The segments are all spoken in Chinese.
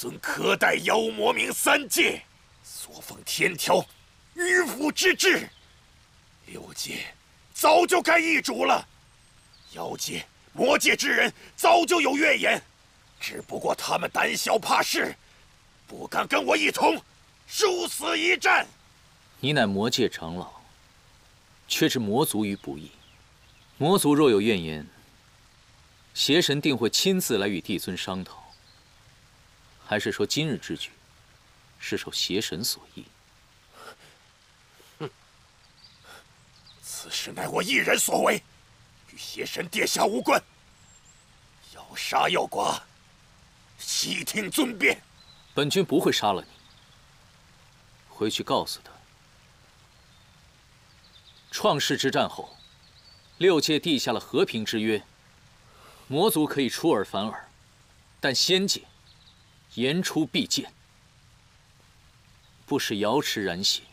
尊可待妖魔冥三界，所奉天条，迂腐之至。六界早就该易主了，妖界、魔界之人早就有怨言，只不过他们胆小怕事，不敢跟我一同殊死一战。你乃魔界长老，却置魔族于不义。魔族若有怨言，邪神定会亲自来与帝尊商讨。还是说今日之举是受邪神所意？哼！此事乃我一人所为，与邪神殿下无关。要杀要剐，悉听尊便。本君不会杀了你。回去告诉他，创世之战后，六界缔下了和平之约，魔族可以出尔反尔，但仙界言出必践，不使瑶池染血，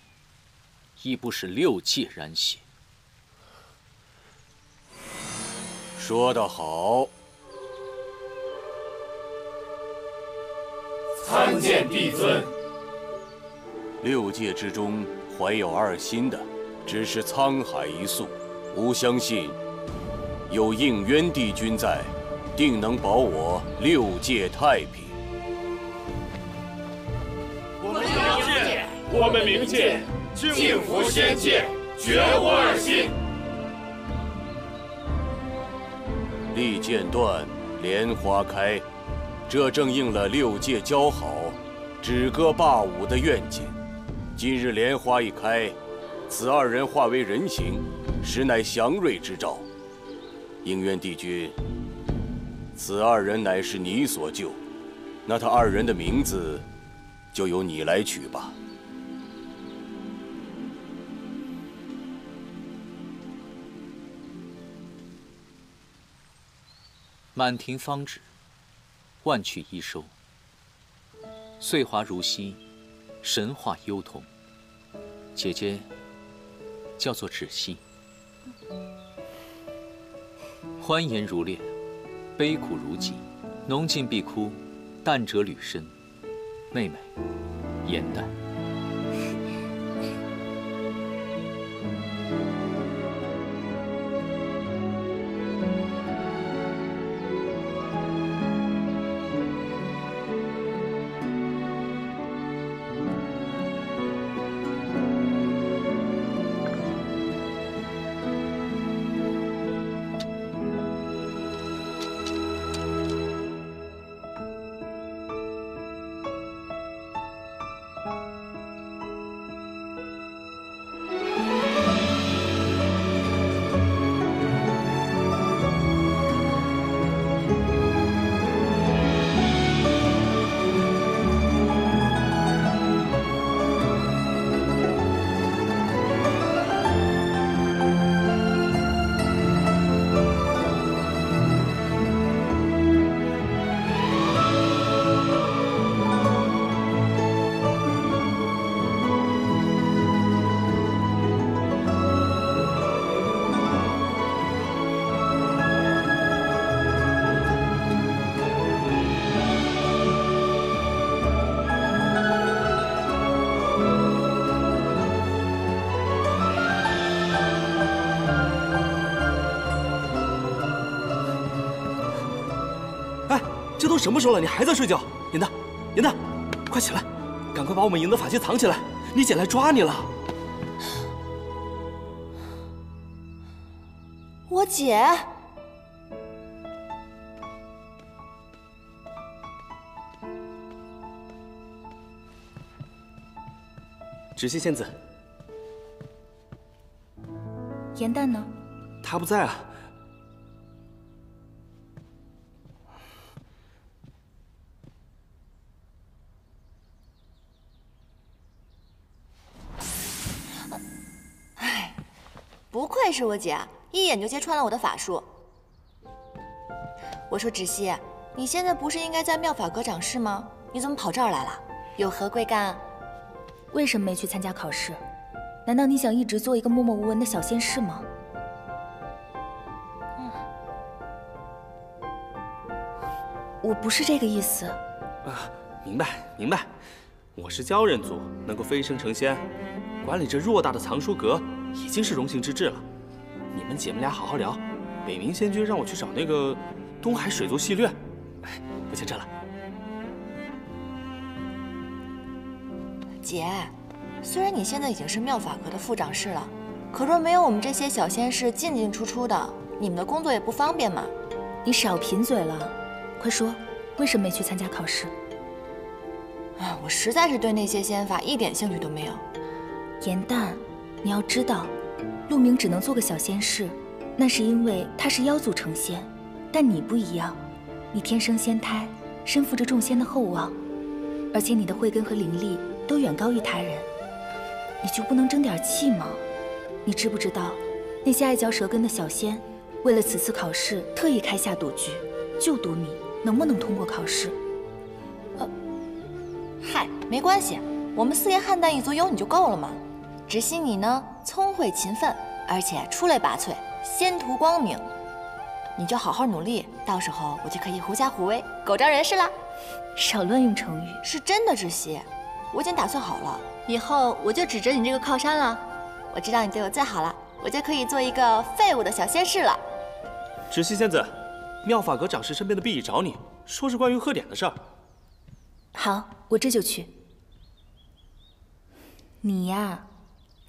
亦不使六界染血。说得好！参见帝尊。六界之中怀有二心的，只是沧海一粟。吾相信，有应渊帝君在，定能保我6界太平。我们冥界敬服仙界，绝无二心。利剑断，莲花开，这正应了6界交好、止戈霸武的愿景。今日莲花一开，此2人化为人形，实乃祥瑞之兆。应渊帝君，此2人乃是你所救，那他2人的名字，就由你来取吧。满庭芳止，万曲一收。岁华如昔，神话幽童。姐姐叫做芷溪。欢颜如烈，悲苦如疾，浓尽碧枯，淡者履深。妹妹，颜淡。这都什么时候了，你还在睡觉？颜淡，颜淡，快起来，赶快把我们营的法器藏起来，你姐来抓你了。我姐，芷溪仙子，颜淡呢？她不在啊。不愧是我姐，一眼就揭穿了我的法术。我说芷溪，你现在不是应该在妙法阁掌事吗？你怎么跑这儿来了？有何贵干？为什么没去参加考试？难道你想一直做一个默默无闻的小仙士吗？我不是这个意思。啊，明白明白，我是鲛人族，能够飞升成仙，管理这偌大的藏书阁已经是荣幸之至了。你们姐妹俩好好聊。北冥仙君让我去找那个东海水族戏略，哎，不牵扯了。姐，虽然你现在已经是妙法阁的副掌事了，可若没有我们这些小仙士进进出出的，你们的工作也不方便嘛。你少贫嘴了，快说，为什么没去参加考试？我实在是对那些仙法一点兴趣都没有。颜淡，你要知道，陆明只能做个小仙士，那是因为他是妖族成仙，但你不一样，你天生仙胎，身负着众仙的厚望，而且你的慧根和灵力都远高于他人，你就不能争点气吗？你知不知道，那些爱嚼舌根的小仙，为了此次考试特意开下赌局，就赌你能不能通过考试。嗨，没关系，我们四爷汉旦一族有你就够了嘛。芷溪你呢，聪慧勤奋，而且出类拔萃，仙途光明，你就好好努力，到时候我就可以狐假虎威，狗仗人势啦。少乱用成语。是真的，芷溪，我已经打算好了，以后我就指着你这个靠山了。我知道你对我最好了，我就可以做一个废物的小仙士了。芷溪仙子，妙法阁掌事身边的碧翼找你，说是关于贺典的事儿。好，我这就去。你呀，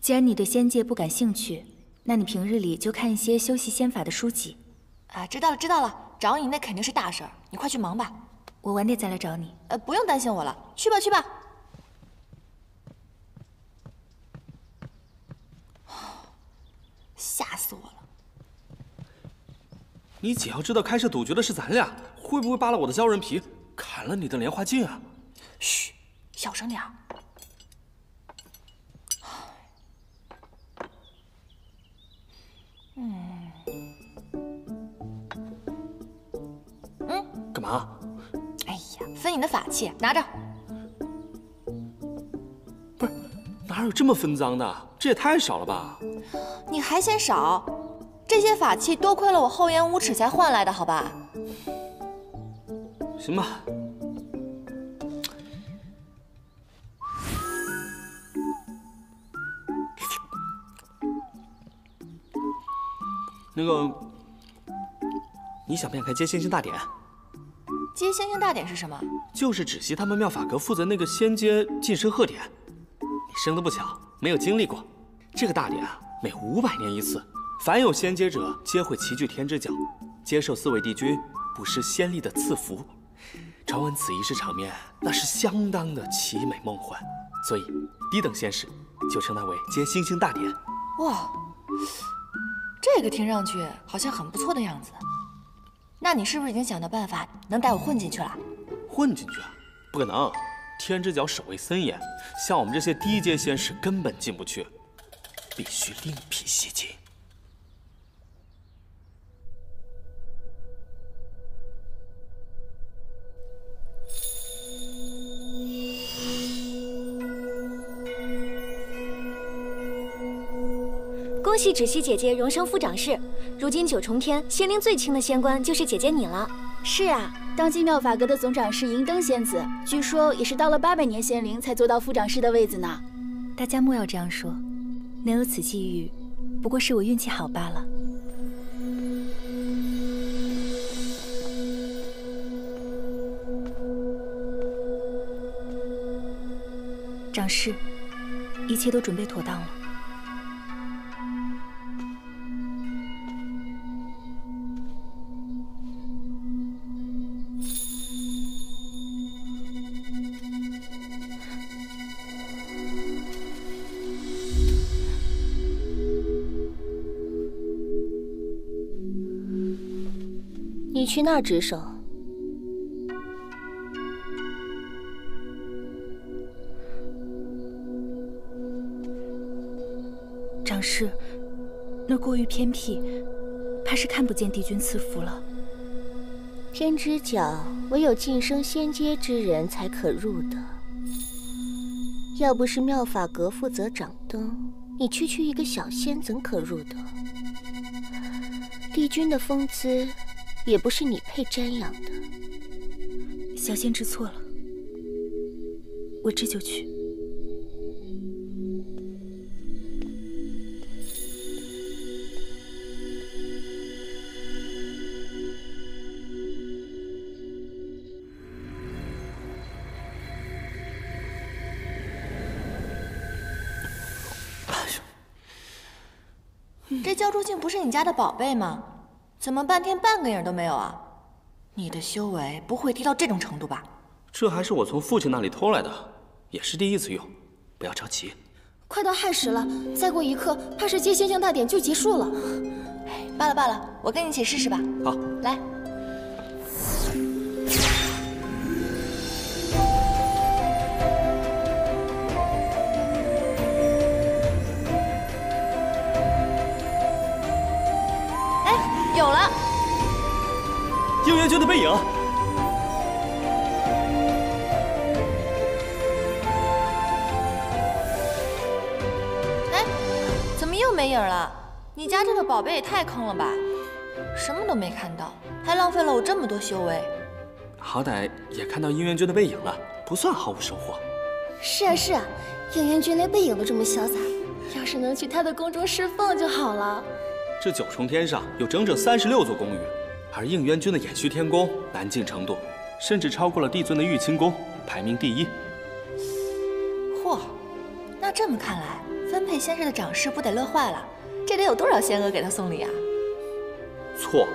既然你对仙界不感兴趣，那你平日里就看一些修习仙法的书籍。啊，知道了知道了，找你那肯定是大事儿，你快去忙吧。我晚点再来找你。不用担心我了，去吧去吧。吓死我了！你姐要知道开设赌局的是咱俩，会不会扒了我的鲛人皮，砍了你的莲花镜啊？嘘，小声点儿。干嘛？哎呀，分你的法器，拿着。不是，哪有这么分赃的？这也太少了吧？你还嫌少？这些法器多亏了我厚颜无耻才换来的，好吧？行吧。那个，你想不想开接星星大典？接星星大典是什么？就是芷溪他们妙法阁负责那个仙阶晋升贺典。你生得不巧，没有经历过。这个大典啊，每500年一次，凡有仙阶者皆会齐聚天之角，接受4位帝君不失仙力的赐福。传闻此仪式场面那是相当的奇美梦幻，所以低等仙士就称它为接星星大典。哇，这个听上去好像很不错的样子。那你是不是已经想到办法能带我混进去了？混进去啊？不可能！天之角守卫森严，像我们这些低阶仙士根本进不去，必须另辟蹊径。恭喜芷溪姐姐荣升副掌事，如今9重天仙龄最轻的仙官就是姐姐你了。是啊，当今妙法阁的总掌事银灯仙子，据说也是到了800年仙龄才做到副掌事的位子呢。大家莫要这样说，能有此际遇，不过是我运气好罢了。掌事，一切都准备妥当了。你去那儿值守。掌事，那过于偏僻，怕是看不见帝君赐福了。天之角唯有晋升仙阶之人才可入的。要不是妙法阁负责掌灯，你区区一个小仙怎可入得？帝君的风姿也不是你配瞻仰的。小仙知错了，我这就去。这胶珠镜不是你家的宝贝吗？怎么半天半个影都没有啊？你的修为不会低到这种程度吧？这还是我从父亲那里偷来的，也是第一次用，不要着急。快到亥时了，再过1刻，怕是接星星大典就结束了。罢了罢了，我跟你一起试试吧。好，来。有了，应元君的背影。哎，怎么又没影了？你家这个宝贝也太坑了吧！什么都没看到，还浪费了我这么多修为。好歹也看到应元君的背影了，不算毫无收获。是啊是啊，应元君连背影都这么潇洒，要是能去他的宫中侍奉就好了。这9重天上有整整36座宫宇，而应渊君的衍虚天宫难进程度，甚至超过了帝尊的玉清宫，排名第1。嚯，那这么看来，分配仙士的长侍不得乐坏了？这得有多少仙娥给他送礼啊？错，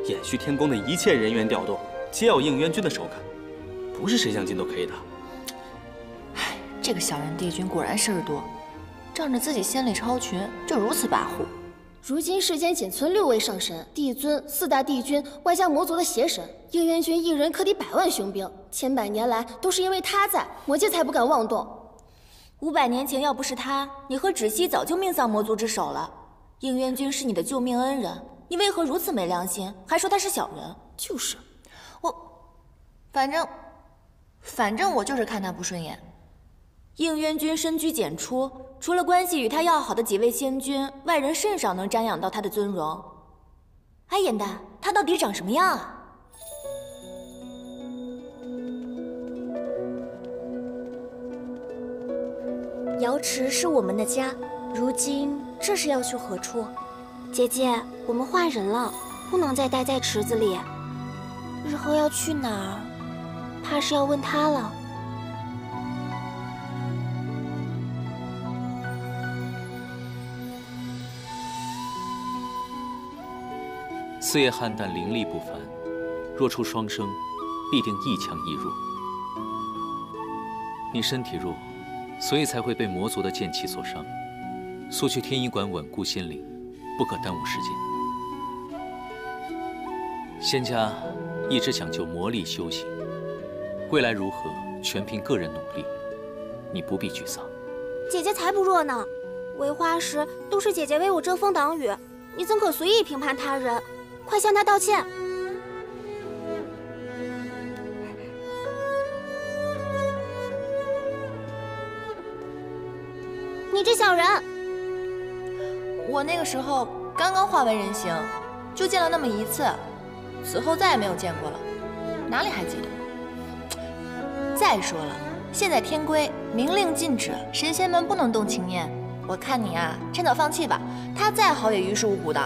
衍虚天宫的一切人员调动，皆要应渊君的手感，不是谁想进都可以的。唉，这个小人帝君果然事儿多，仗着自己仙力超群，就如此跋扈。如今世间仅存6位上神，帝尊、4大帝君，外加魔族的邪神，应渊君一人可抵100万雄兵。千百年来都是因为他在，魔界才不敢妄动。500年前要不是他，你和芷溪早就命丧魔族之手了。应渊君是你的救命恩人，你为何如此没良心，还说他是小人？就是，反正我就是看他不顺眼。应渊君深居简出，除了关系与他要好的几位仙君，外人甚少能瞻仰到他的尊容。哎，颜淡，他到底长什么样啊？瑶池是我们的家，如今这是要去何处？姐姐，我们换人了，不能再待在池子里。日后要去哪儿，怕是要问他了。四叶菡萏灵力不凡，若出双生，必定一强一弱。你身体弱，所以才会被魔族的剑气所伤。速去天医馆稳固仙灵，不可耽误时间。仙家一直讲究魔力修行，未来如何，全凭个人努力。你不必沮丧。姐姐才不弱呢，为花时都是姐姐为我遮风挡雨，你怎可随意评判他人？快向她道歉！你这小人！我那个时候刚刚化为人形，就见了那么一次，此后再也没有见过了，哪里还记得？再说了，现在天规明令禁止，神仙们不能动情念。我看你啊，趁早放弃吧，他再好也于事无补的。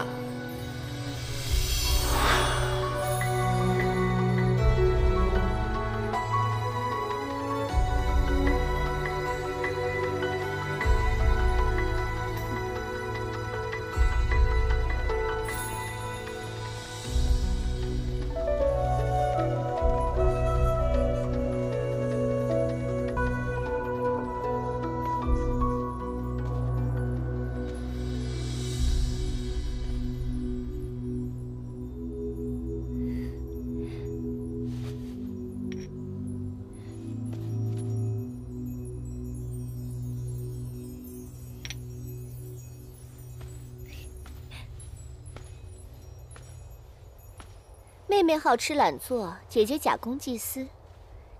妹妹好吃懒做，姐姐假公济私，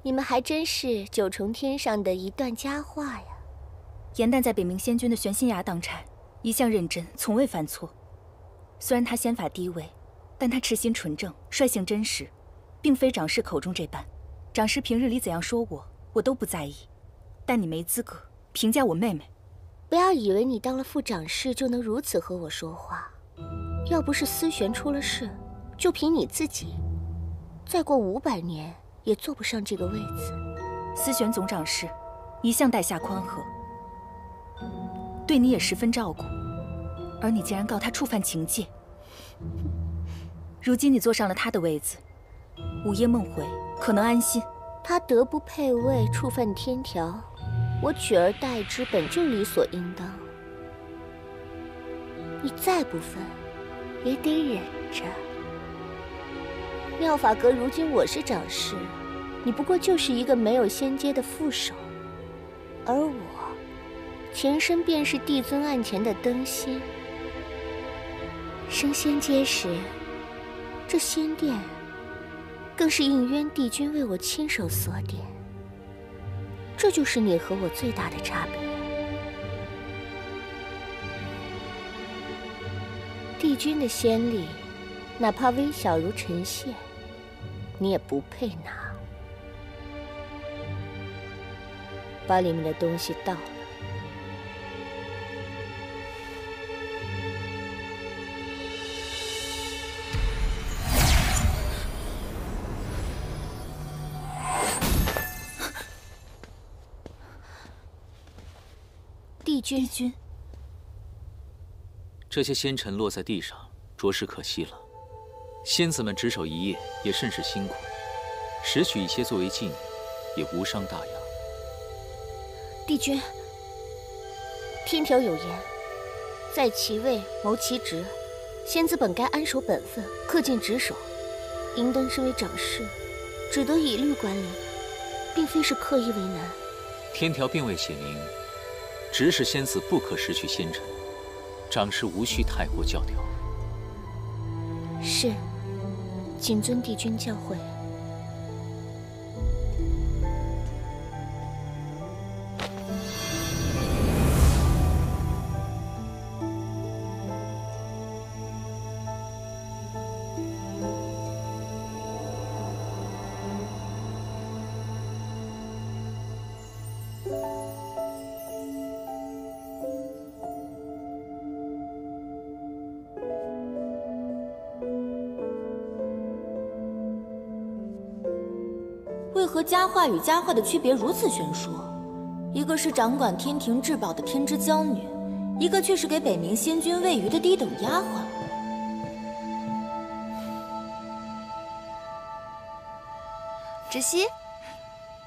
你们还真是9重天上的一段佳话呀。颜淡在北冥仙君的玄心崖当差，一向认真，从未犯错。虽然他仙法低微，但他痴心纯正，率性真实，并非长师口中这般。长师平日里怎样说我都不在意，但你没资格评价我妹妹。不要以为你当了副长师就能如此和我说话。要不是思璇出了事，就凭你自己，再过500年也坐不上这个位子。思璇总长师一向待下宽和，对你也十分照顾，而你竟然告他触犯情戒。如今你坐上了他的位子，午夜梦回可能安心。他德不配位，触犯天条，我取而代之本就理所应当。你再不忿，也得忍着。妙法阁如今我是长师，你不过就是一个没有仙阶的副手，而我前身便是帝尊案前的灯芯。升仙阶时，这仙殿更是应渊帝君为我亲手锁点，这就是你和我最大的差别。帝君的仙力，哪怕微小如尘屑，你也不配拿。把里面的东西倒了，君。这些仙尘落在地上，着实可惜了。仙子们值守一夜，也甚是辛苦，拾取一些作为纪念，也无伤大雅。帝君，天条有言，在其位谋其职，仙子本该安守本分，恪尽职守。银灯身为长侍，只得以律管理，并非是刻意为难。天条并未写明，只是仙子不可失去仙尘，长侍无需太过教条。是，谨遵帝君教诲。为何佳话与佳话的区别如此悬殊？一个是掌管天庭至宝的天之娇女，一个却是给北冥仙君喂鱼的低等丫鬟。芷溪，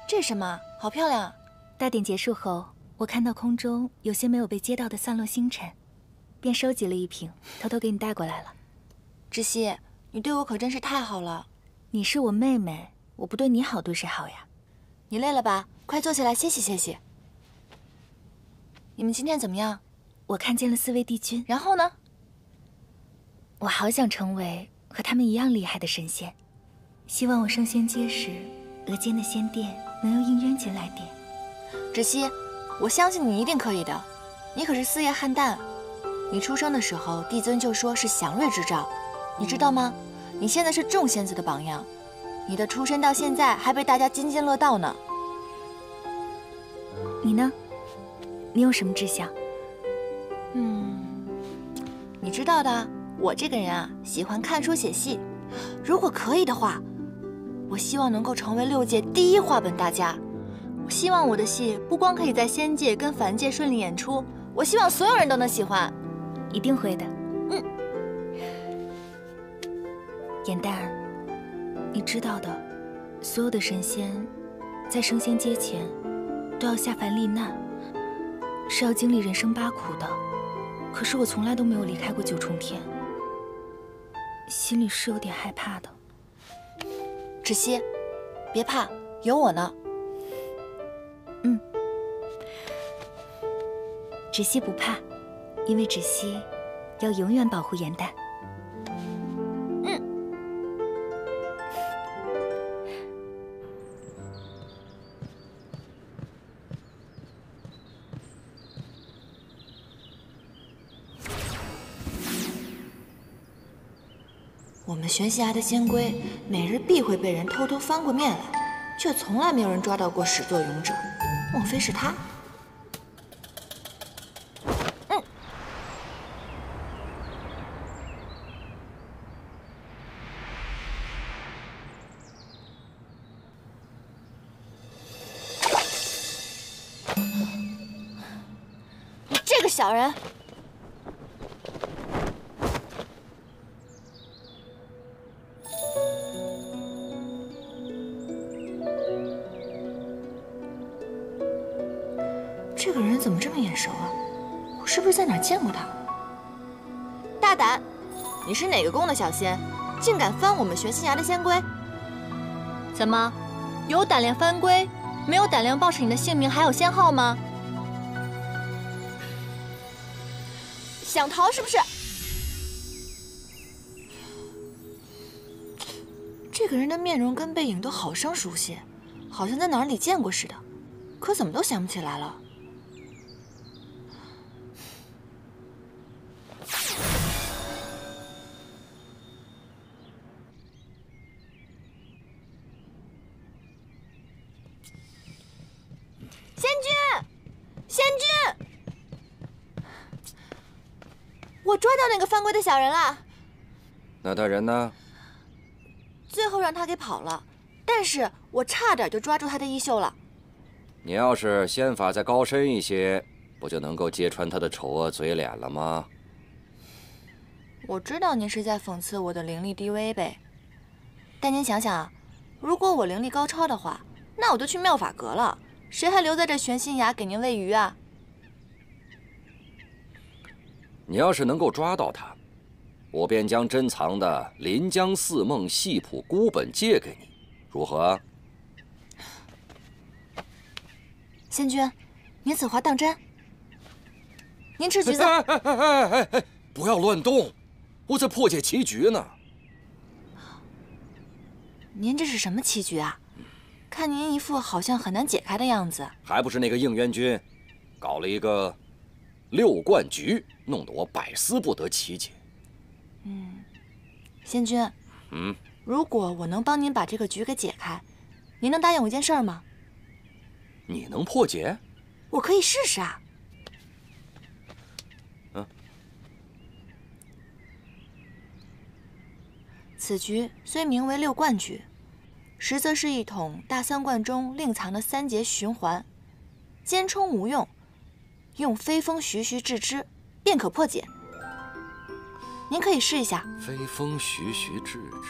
这是什么？好漂亮啊！大典结束后，我看到空中有些没有被接到的散落星辰，便收集了一瓶，偷偷给你带过来了。芷溪，你对我可真是太好了。你是我妹妹。我不对你好，对谁好呀？你累了吧？快坐下来歇息歇息。你们今天怎么样？我看见了4位帝君。然后呢？我好想成为和他们一样厉害的神仙，希望我升仙阶时，额间的仙殿能用印渊金来点。芷溪，我相信你一定可以的。你可是4叶汉旦，你出生的时候，帝尊就说是祥瑞之兆，你知道吗？你现在是众仙子的榜样。你的出身到现在还被大家津津乐道呢。你呢？你有什么志向？你知道的，我这个人啊，喜欢看书写戏。如果可以的话，我希望能够成为6界第一话本大家。我希望我的戏不光可以在仙界跟凡界顺利演出，我希望所有人都能喜欢。一定会的。颜淡。你知道的，所有的神仙在升仙阶前都要下凡历难，是要经历人生8苦的。可是我从来都没有离开过9重天，心里是有点害怕的。芷溪，别怕，有我呢。芷溪不怕，因为芷溪要永远保护颜淡。我们玄溪崖的仙龟每日必会被人偷偷翻过面来，却从来没有人抓到过始作俑者，莫非是他？你这个小人！这个人怎么这么眼熟啊？我是不是在哪儿见过他？大胆！你是哪个宫的小仙，竟敢翻我们玄溪崖的仙龟？怎么，有胆量翻龟，没有胆量报上你的姓名还有仙号吗？想逃是不是？这个人的面容跟背影都好生熟悉，好像在哪里见过似的，可怎么都想不起来了。仙君，仙君！我抓到那个翻龟的小人了。那他人呢？最后让他给跑了，但是我差点就抓住他的衣袖了。你要是仙法再高深一些，不就能够揭穿他的丑恶嘴脸了吗？我知道您是在讽刺我的灵力低微呗，但您想想啊，如果我灵力高超的话，那我就去妙法阁了，谁还留在这玄心崖给您喂鱼啊？你要是能够抓到他，我便将珍藏的《临江四梦系谱》孤本借给你，如何？仙君，您此话当真？您吃橘子？不要乱动，我在破解棋局呢。您这是什么棋局啊？看您一副好像很难解开的样子。还不是那个应元君，搞了一个6冠局，弄得我百思不得其解。仙君，如果我能帮您把这个局给解开，您能答应我一件事儿吗？你能破解？我可以试试啊。此局虽名为6冠局，实则是一统大3冠中另藏的3节循环，兼充无用，用飞风徐徐制之，便可破解。您可以试一下。飞风徐徐制之。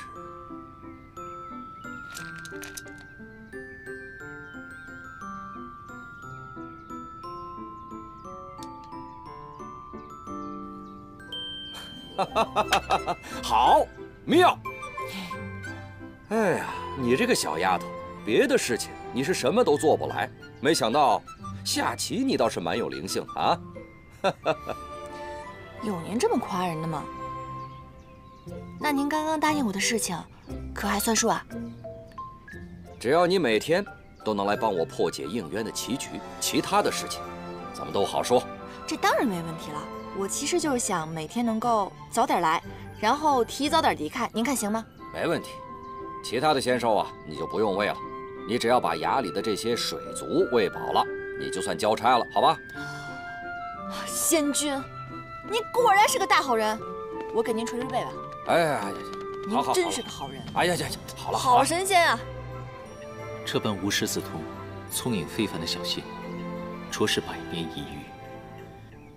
好，妙！哎呀，你这个小丫头，别的事情你是什么都做不来，没想到下棋你倒是蛮有灵性啊！有您这么夸人的吗？那您刚刚答应我的事情，可还算数啊？只要你每天都能来帮我破解应渊的棋局，其他的事情咱们都好说。这当然没问题了。我其实就是想每天能够早点来，然后提早点离开，您看行吗？没问题。其他的仙兽啊，你就不用喂了，你只要把崖里的这些水族喂饱了，你就算交差了，好吧？仙君，您果然是个大好人，我给您捶捶背吧。哎呀，您真是个好人。哎呀，好了，好神仙啊！这般无师自通、聪颖非凡的小仙，着实百年一遇。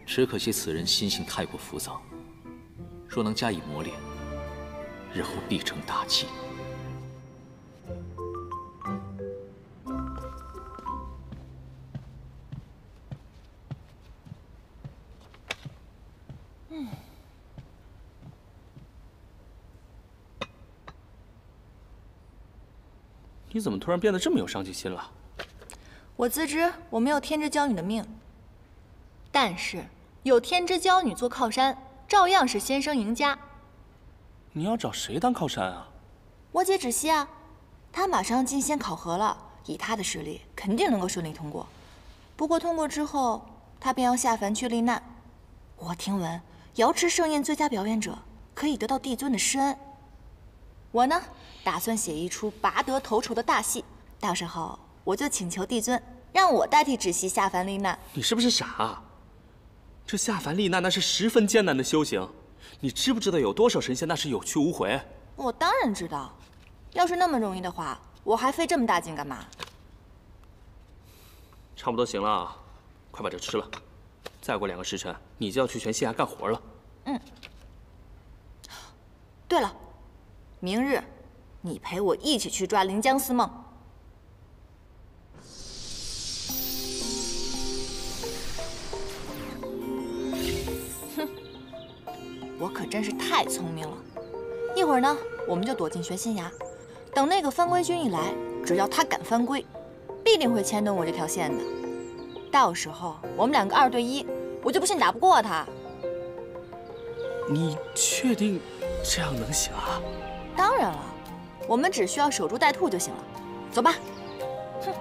只可惜此人心性太过浮躁，若能加以磨练，日后必成大器。你怎么突然变得这么有上进心了？我自知我没有天之娇女的命，但是有天之娇女做靠山，照样是先生赢家。你要找谁当靠山啊？我姐芷溪啊，她马上进仙考核了，以她的实力，肯定能够顺利通过。不过通过之后，她便要下凡去历难。我听闻瑶池盛宴最佳表演者可以得到帝尊的施恩。我呢，打算写一出拔得头筹的大戏，到时候我就请求帝尊让我代替芷溪下凡历难。你是不是傻啊？这下凡历难那是十分艰难的修行，你知不知道有多少神仙那是有去无回？我当然知道，要是那么容易的话，我还费这么大劲干嘛？差不多行了啊，快把这吃了。再过2个时辰，你就要去玄西崖干活了。对了，明日你陪我一起去抓临江四梦。哼，我可真是太聪明了。一会儿呢，我们就躲进玄心崖，等那个翻规军一来，只要他敢翻规，必定会牵动我这条线的。到时候我们2个2对1，我就不信打不过他。你确定这样能行啊？当然了，我们只需要守株待兔就行了。走吧。哼。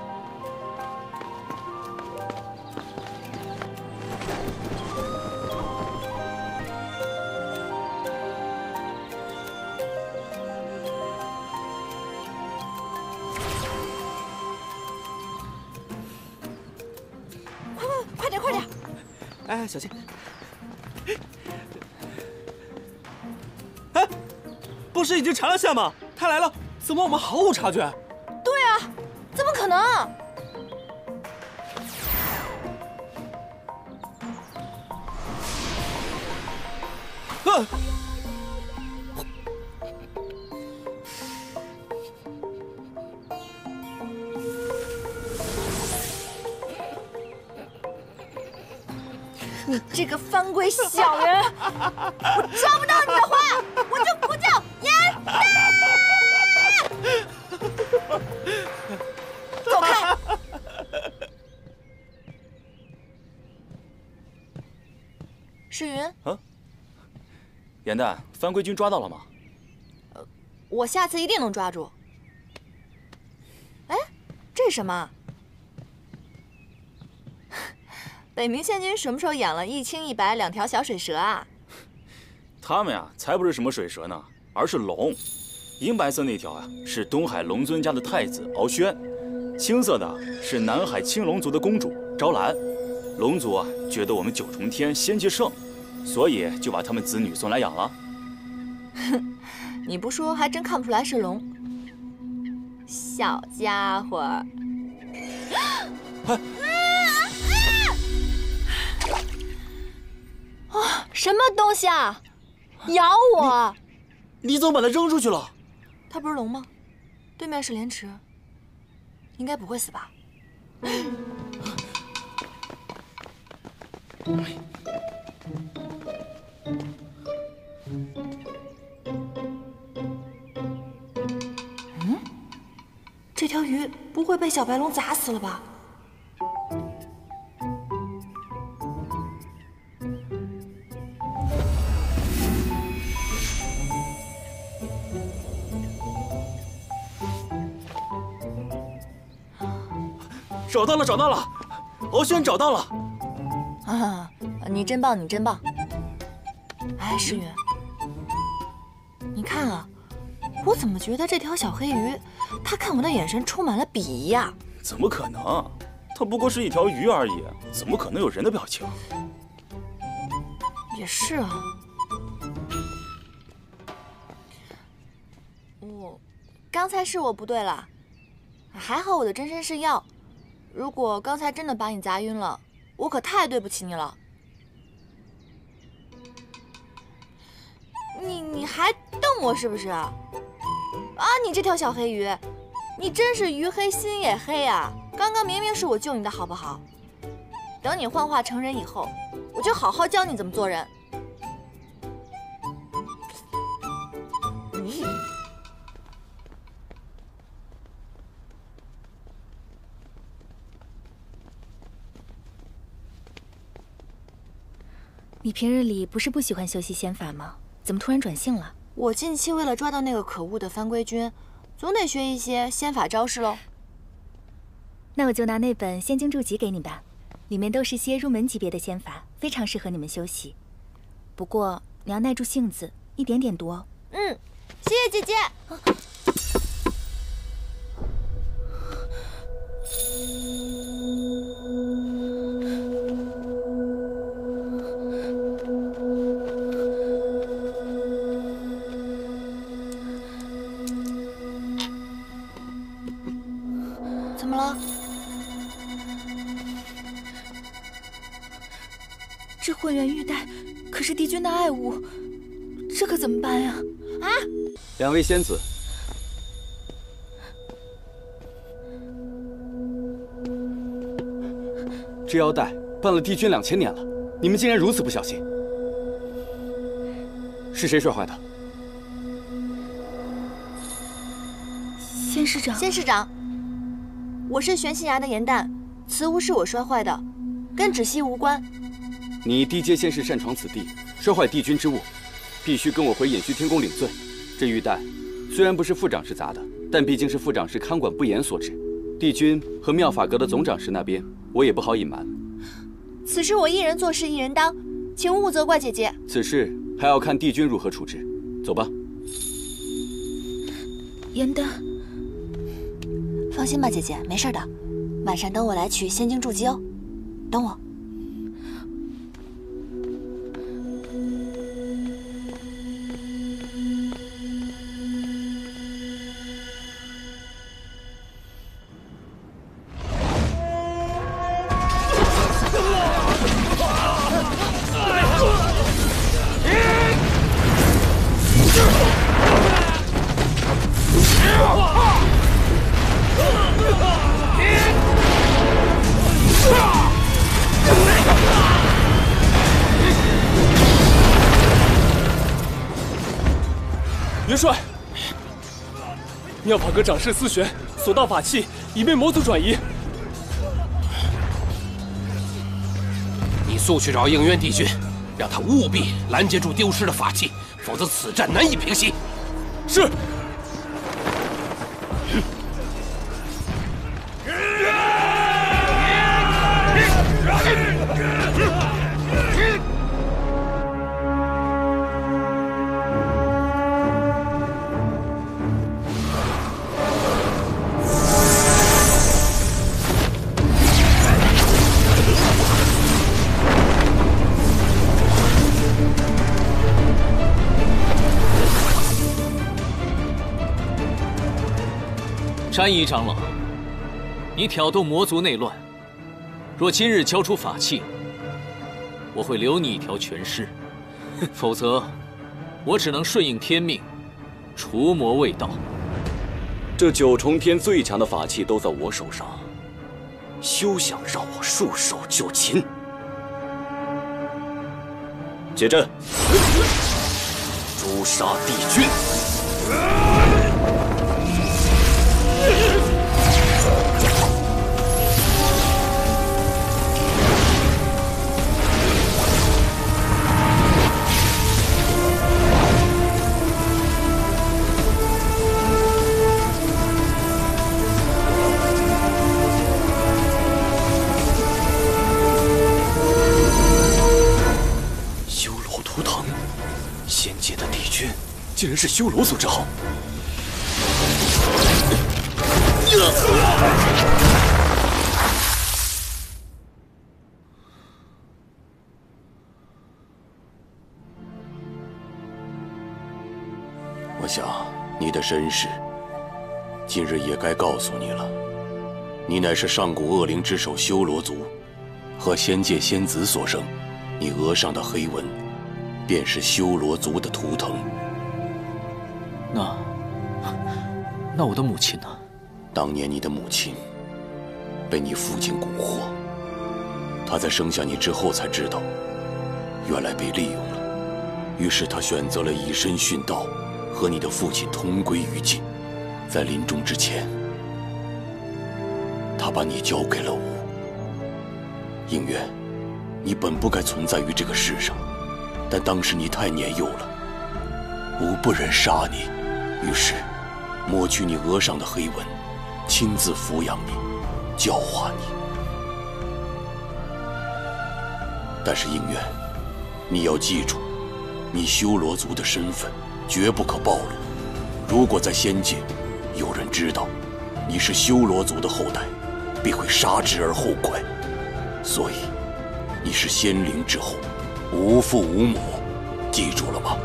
快点，快点！哎，小心！哎，不是已经查了线吗？他来了，怎么我们毫无察觉？对啊，怎么可能？你这个番鬼小人，我抓不到你的话，我就不叫严丹。走开！世云，啊，严旦，番龟君抓到了吗？我下次一定能抓住。哎，这是什么？北冥仙君什么时候养了一青一白两条小水蛇啊？他们呀，才不是什么水蛇呢，而是龙。银白色那条啊，是东海龙尊家的太子敖轩；青色的是南海青龙族的公主昭兰。龙族啊，觉得我们九重天仙界盛，所以就把他们子女送来养了。哼，你不说还真看不出来是龙。小家伙。哎。啊！什么东西啊！咬我！你怎么把它扔出去了？它不是龙吗？对面是莲池，应该不会死吧？嗯，这条鱼不会被小白龙砸死了吧？找到了，找到了，敖轩找到了！啊，你真棒，你真棒！哎，世云，你看啊，我怎么觉得这条小黑鱼，它看我的眼神充满了鄙夷呀？怎么可能？它不过是一条鱼而已，怎么可能有人的表情？也是啊。刚才是我不对了，还好我的真身是药。如果刚才真的把你砸晕了，我可太对不起你了。你还瞪我是不是？啊，你这条小黑鱼，你真是鱼黑心也黑啊！刚刚明明是我救你的好不好？等你幻化成人以后，我就好好教你怎么做人。你平日里不是不喜欢修习仙法吗？怎么突然转性了？我近期为了抓到那个可恶的番龟君，总得学一些仙法招式喽。那我就拿那本《仙经注集》给你吧，里面都是些入门级别的仙法，非常适合你们修习。不过你要耐住性子，一点点读哦。嗯，谢谢姐姐。怎么了？这混元玉带可是帝君的爱物，这可怎么办呀？啊！两位仙子，这腰带伴了帝君2000年了，你们竟然如此不小心！是谁摔坏的？仙师长，仙师长，我是玄心崖的严旦，此物是我摔坏的，跟芷溪无关。你低阶仙士擅闯此地，摔坏帝君之物，必须跟我回隐虚天宫领罪。这玉带虽然不是副长室砸的，但毕竟是副长室看管不严所致。帝君和妙法阁的总长室那边，我也不好隐瞒。此事我一人做事一人当，请勿责怪姐姐。此事还要看帝君如何处置。走吧。严丹，放心吧，姐姐，没事的。晚上等我来取仙经注记哦。等我。元帅，妙法阁掌事思璇所到法器已被魔族转移。你速去找应渊帝君，让他务必拦截住丢失的法器，否则此战难以平息。是。 山夷长老，你挑动魔族内乱，若今日交出法器，我会留你一条全尸；否则，我只能顺应天命，除魔卫道。这9重天最强的法器都在我手上，休想让我束手就擒！解阵，诛杀帝君！ 修罗图腾，仙界的帝君竟然是修罗族之后。 我想你的身世，今日也该告诉你了。你乃是上古恶灵之首修罗族，和仙界仙子所生。你额上的黑纹，便是修罗族的图腾。那我的母亲呢？ 当年你的母亲被你父亲蛊惑，她在生下你之后才知道，原来被利用了。于是她选择了以身殉道，和你的父亲同归于尽。在临终之前，她把你交给了我。应渊，你本不该存在于这个世上，但当时你太年幼了，吾不忍杀你，于是抹去你额上的黑纹。 亲自抚养你，教化你。但是应渊，你要记住，你修罗族的身份绝不可暴露。如果在仙界有人知道你是修罗族的后代，必会杀之而后快。所以，你是仙灵之后，无父无母，记住了吗？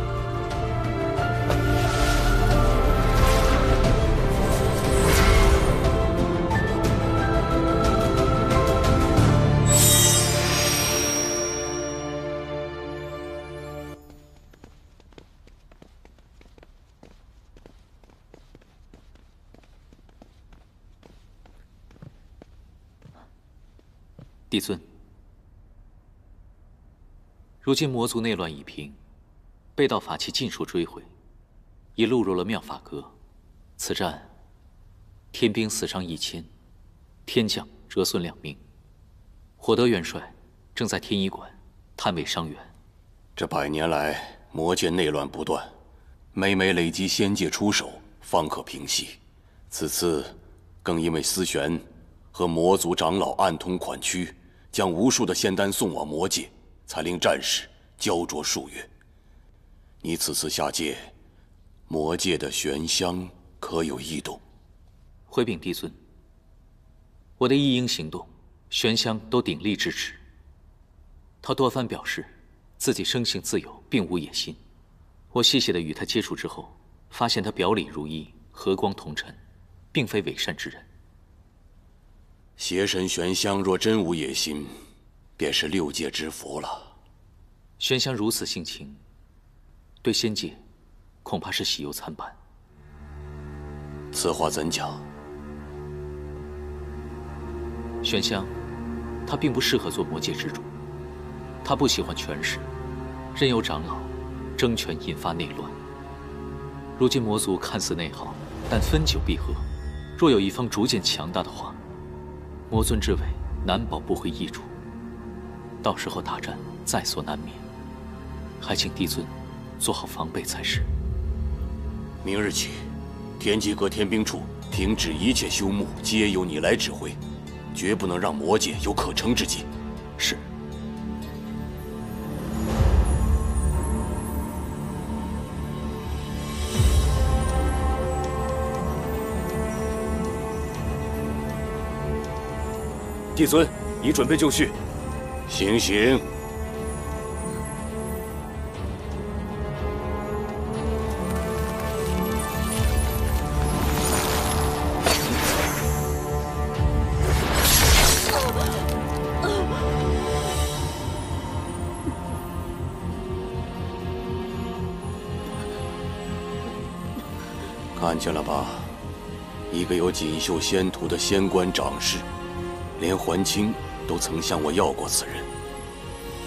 帝尊，如今魔族内乱已平，被盗法器尽数追回，已录入了妙法阁。此战，天兵死伤1000，天将折损2名。火德元帅正在天医馆探尾伤员。这100年来，魔界内乱不断，每每累积仙界出手，方可平息。此次更因为思璇和魔族长老暗通款曲，将无数的仙丹送往魔界，才令战事焦灼数月。你此次下界，魔界的玄香可有异动？回禀帝尊，我的一应行动，玄香都鼎力支持。他多番表示自己生性自由，并无野心。我细细的与他接触之后，发现他表里如一，和光同尘，并非伪善之人。 邪神玄香若真无野心，便是6界之福了。玄香如此性情，对仙界恐怕是喜忧参半。此话怎讲？玄香，他并不适合做魔界之主，他不喜欢权势，任由长老争权引发内乱。如今魔族看似内耗，但分久必合。若有一方逐渐强大的话，魔尊之位难保不会易主。到时候大战在所难免，还请帝尊做好防备才是。明日起，天机阁天兵处停止一切修牧，皆由你来指挥，绝不能让魔界有可乘之机。是。帝尊，已准备就绪。行行。看见了吧，一个有锦绣仙途的仙官长士，连桓清都曾向我要过此人，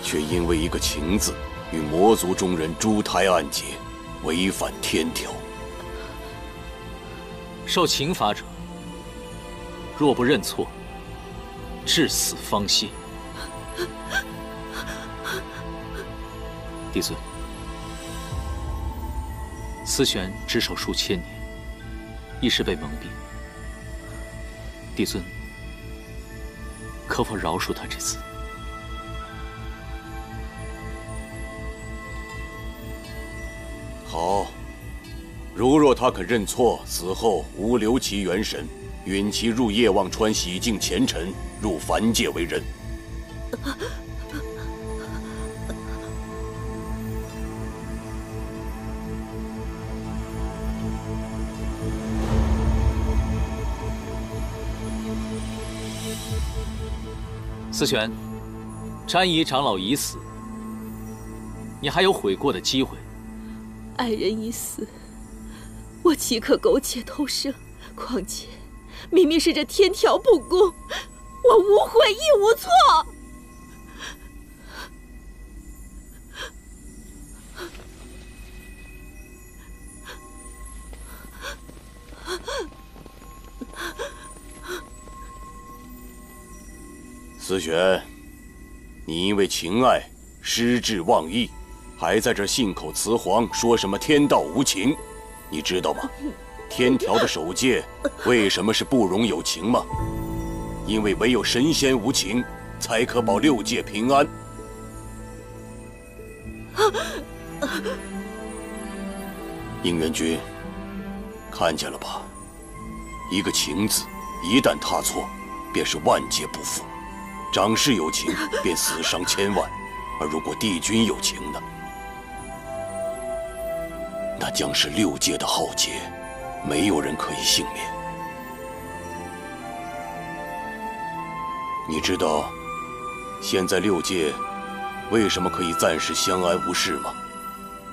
却因为一个情字，与魔族中人珠胎暗结，违反天条。受情罚者，若不认错，至死方歇。帝尊，思璇只守数千年，一时被蒙蔽。帝尊，可否饶恕他这次？好，如若他肯认错，死后无留其元神，允其入夜望川洗净前尘，入凡界为人。思璇，詹姨长老已死，你还有悔过的机会。爱人已死，我岂可苟且偷生？况且，明明是这天条不公，我无悔亦无错。思璇，你因为情爱失志忘义，还在这信口雌黄，说什么天道无情，你知道吗？天条的守戒为什么是不容有情吗？因为唯有神仙无情，才可保六界平安。应元君，看见了吧？一个情字，一旦踏错，便是万劫不复。长士有情，便死伤千万；而如果帝君有情呢？那将是六界的浩劫，没有人可以幸免。你知道，现在六界为什么可以暂时相安无事吗？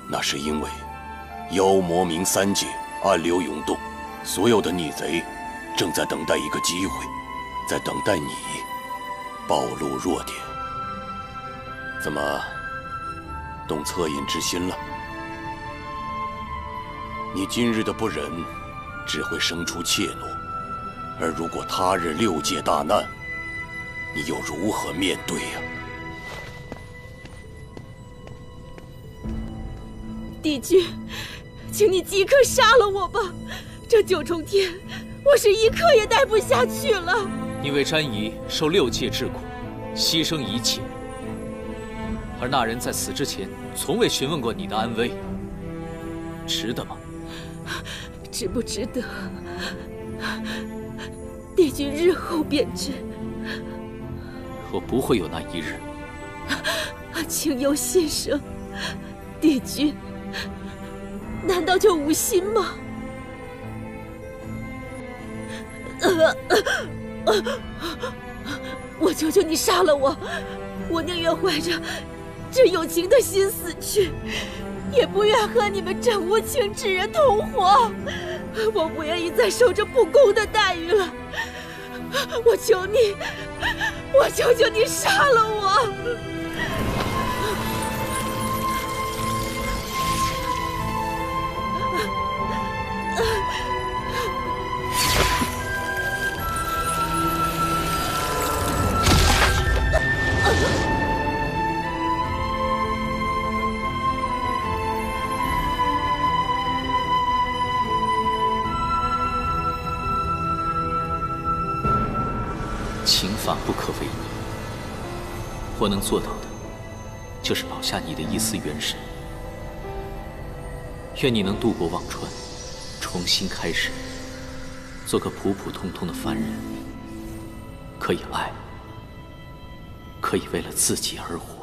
那是因为妖魔冥三界暗流涌动，所有的逆贼正在等待一个机会，在等待你暴露弱点。怎么，动恻隐之心了？你今日的不忍，只会生出怯懦，而如果他日六界大难，你又如何面对呀？帝君，请你即刻杀了我吧！这9重天，我是一刻也待不下去了。你为詹姨受六界之苦，牺牲一切，而那人在死之前从未询问过你的安危，值得吗？值不值得，帝君日后便知。我不会有那一日。情由心生，帝君难道就无心吗？我求求你杀了我！我宁愿怀着这有情的心死去，也不愿和你们这无情之人同活。我不愿意再受这不公的待遇了。我求你，我求求你杀了我！法不可为你。我能做到的，就是保下你的一丝元神。愿你能渡过忘川，重新开始，做个普普通通的凡人，可以爱，可以为了自己而活。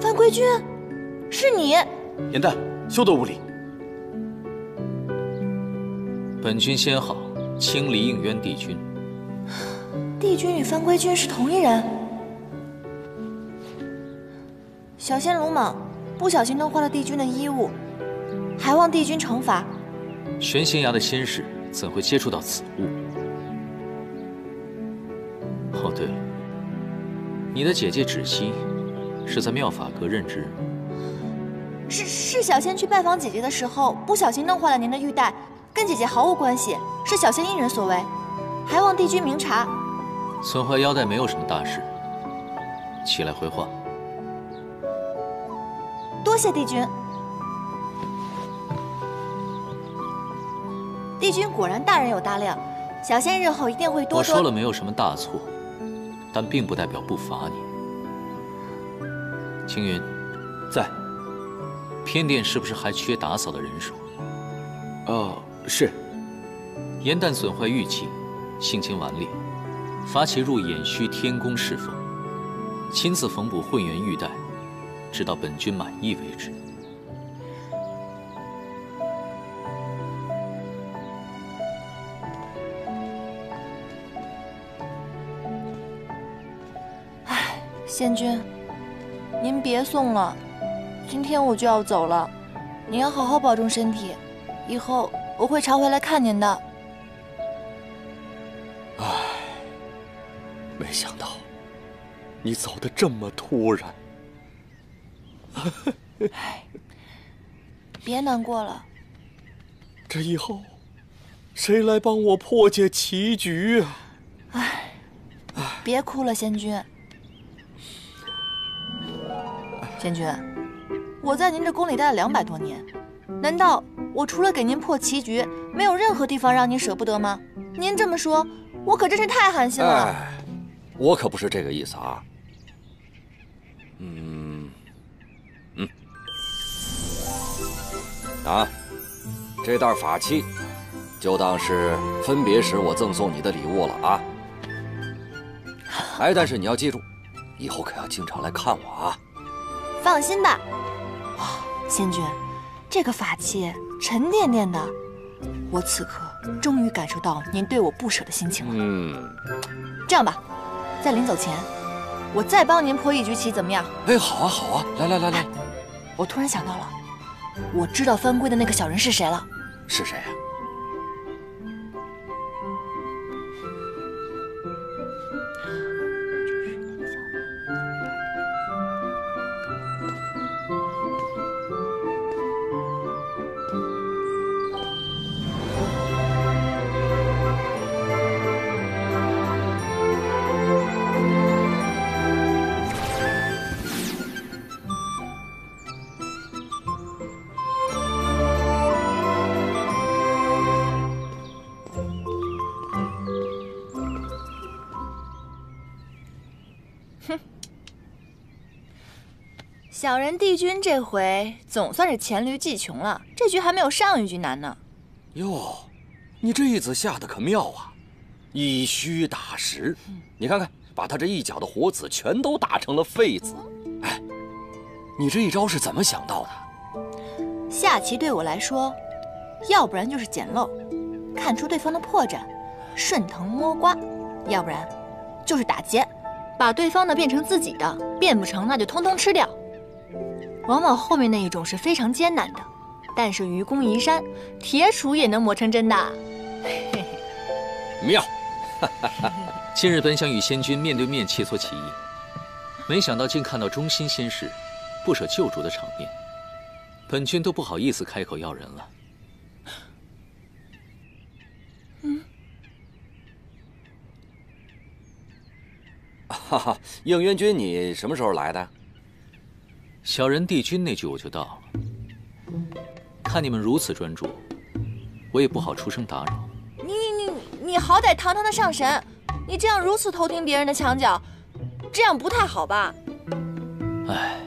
范归君，是你！颜淡，休得无礼！本君先好，清离应渊帝君。帝君与范归君是同一人。小仙鲁莽，不小心弄坏了帝君的衣物，还望帝君惩罚。玄仙崖的仙士怎会接触到此物？哦，对了，你的姐姐芷溪是在妙法阁任职。是小仙去拜访姐姐的时候，不小心弄坏了您的玉带，跟姐姐毫无关系，是小仙一人所为，还望帝君明察。损坏腰带没有什么大事，起来回话。多谢帝君。帝君果然大人有大量，小仙日后一定会多多。我说了没有什么大错，但并不代表不罚你。青云，在。偏殿是不是还缺打扫的人手？是。颜淡损坏玉器，性情顽劣，罚其入偃虚天宫侍奉，亲自缝补混元玉带，直到本君满意为止。唉，仙君，您别送了。今天我就要走了，你要好好保重身体，以后我会常回来看您的。唉，没想到你走得这么突然。别难过了。这以后，谁来帮我破解棋局啊？唉，别哭了，仙君。仙君。我在您这宫里待了200多年，难道我除了给您破棋局，没有任何地方让您舍不得吗？您这么说，我可真是太寒心了。我可不是这个意思啊。这袋法器，就当是分别时我赠送你的礼物了啊。但是你要记住，以后可要经常来看我啊。放心吧。仙君，这个法器沉甸甸的，我此刻终于感受到您对我不舍的心情了。这样吧，在临走前，我再帮您破一局棋，怎么样？好啊，好啊，来。我突然想到了，我知道翻归的那个小人是谁了。是谁啊？小人帝君这回总算是黔驴技穷了，这局还没有上一局难呢。哟，你这一子下的可妙啊，以虚打实。你看看，把他这一脚的活子全都打成了废子。哎，你这一招是怎么想到的？下棋对我来说，要不然就是捡漏，看出对方的破绽，顺藤摸瓜；要不然就是打劫，把对方的变成自己的，变不成那就通通吃掉。往往后面那一种是非常艰难的，但是愚公移山，铁杵也能磨成针的。妙！今日本想与仙君面对面切磋棋艺，没想到竟看到忠心仙士不舍救主的场面，本君都不好意思开口要人了。哈哈，应元君，你什么时候来的？小人帝君那句我就到了。看你们如此专注，我也不好出声打扰。你好歹堂堂的上神，你这样如此偷听别人的墙角，这样不太好吧？唉，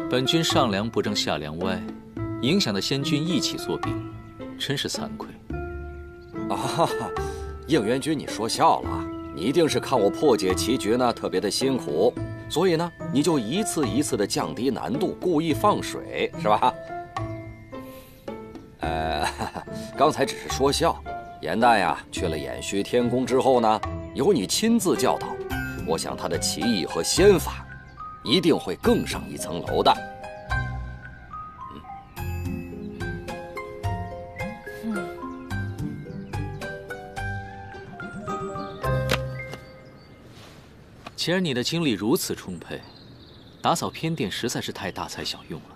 本君上梁不正下梁歪，影响的仙君一起作弊，真是惭愧。啊，应元君，你说笑了，你一定是看我破解棋局呢特别的辛苦，所以呢你就一次一次的降低难度，故意放水，是吧？刚才只是说笑。颜淡呀，去了偃虚天宫之后呢，由你亲自教导，我想他的棋艺和仙法一定会更上一层楼的。既然你的精力如此充沛，打扫偏殿实在是太大材小用了。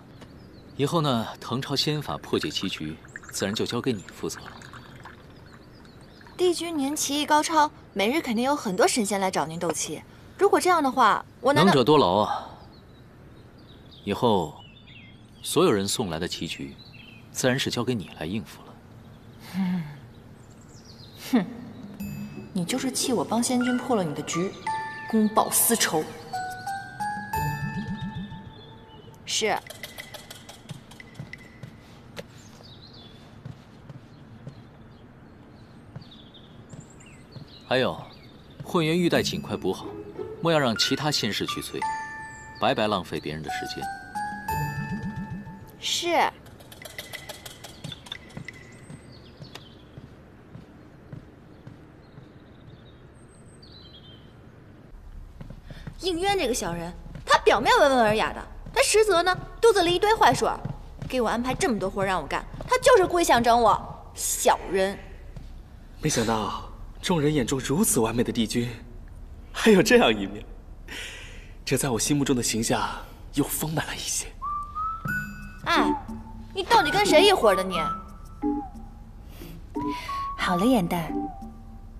以后呢，誊抄仙法破解棋局，自然就交给你负责了。帝君您棋艺高超，每日肯定有很多神仙来找您斗气。如果这样的话，我难道……能者多劳啊！以后，所有人送来的棋局，自然是交给你来应付了。哼，你就是气我帮仙君破了你的局，公报私仇。是。还有，混元玉带尽快补好，莫要让其他仙士去催，白白浪费别人的时间。是。应渊这个小人，他表面温文尔雅的，他实则呢肚子里一堆坏水，给我安排这么多活让我干，他就是故意想整我。小人。没想到。众人眼中如此完美的帝君，还有这样一面，这在我心目中的形象又丰满了一些。哎，你到底跟谁一伙的你？好了，颜淡，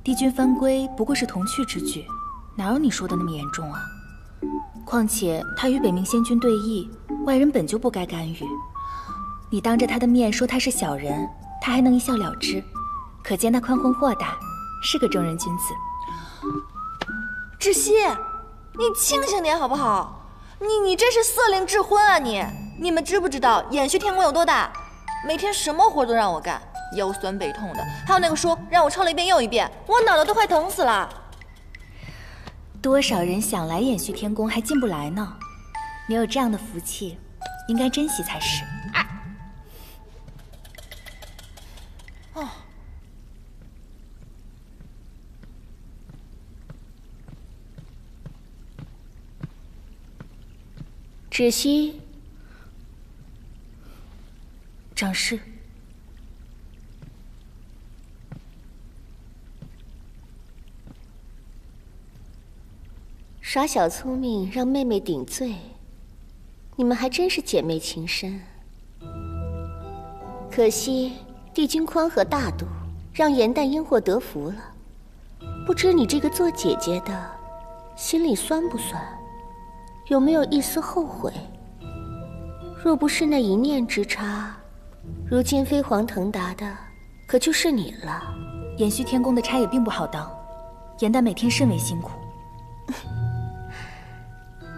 帝君犯规不过是童趣之举，哪有你说的那么严重啊？况且他与北冥仙君对弈，外人本就不该干预。你当着他的面说他是小人，他还能一笑了之，可见他宽宏豁达。是个正人君子。窒息，你清醒点好不好？你这是色令智昏啊你！你们知不知道偃虚天宫有多大？每天什么活都让我干，腰酸背痛的。还有那个书让我抄了一遍又一遍，我脑袋都快疼死了。多少人想来偃虚天宫还进不来呢？你有这样的福气，应该珍惜才是。哦。芷溪，掌事，耍小聪明让妹妹顶罪，你们还真是姐妹情深。可惜帝君宽和大度，让颜淡因祸得福了。不知你这个做姐姐的，心里酸不酸？有没有一丝后悔？若不是那一念之差，如今飞黄腾达的可就是你了。偃虚天宫的差也并不好当，颜淡每天甚为辛苦。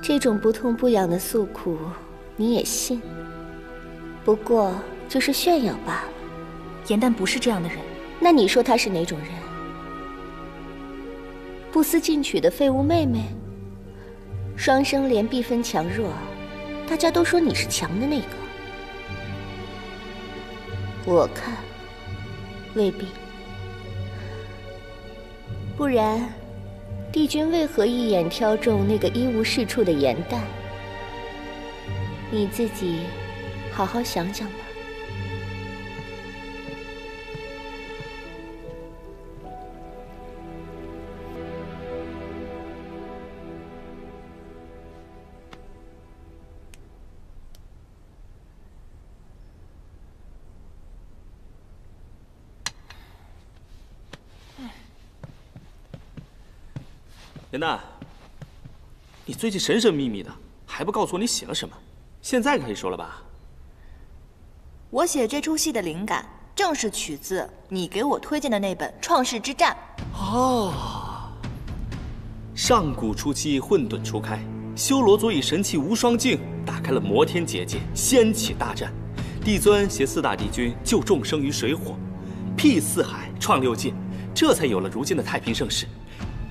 这种不痛不痒的诉苦，你也信？不过就是炫耀罢了。颜淡不是这样的人。那你说她是哪种人？不思进取的废物妹妹？双生莲必分强弱，大家都说你是强的那个。我看未必。不然，帝君为何一眼挑中那个一无是处的颜淡？你自己好好想想吧。颜淡，你最近神神秘秘的，还不告诉我你写了什么？现在可以说了吧？我写这出戏的灵感正是取自你给我推荐的那本《创世之战》。哦，上古初期，混沌初开，修罗族以神器无双镜打开了摩天结界，掀起大战。帝尊携4大帝君救众生于水火，辟四海，创6界，这才有了如今的太平盛世。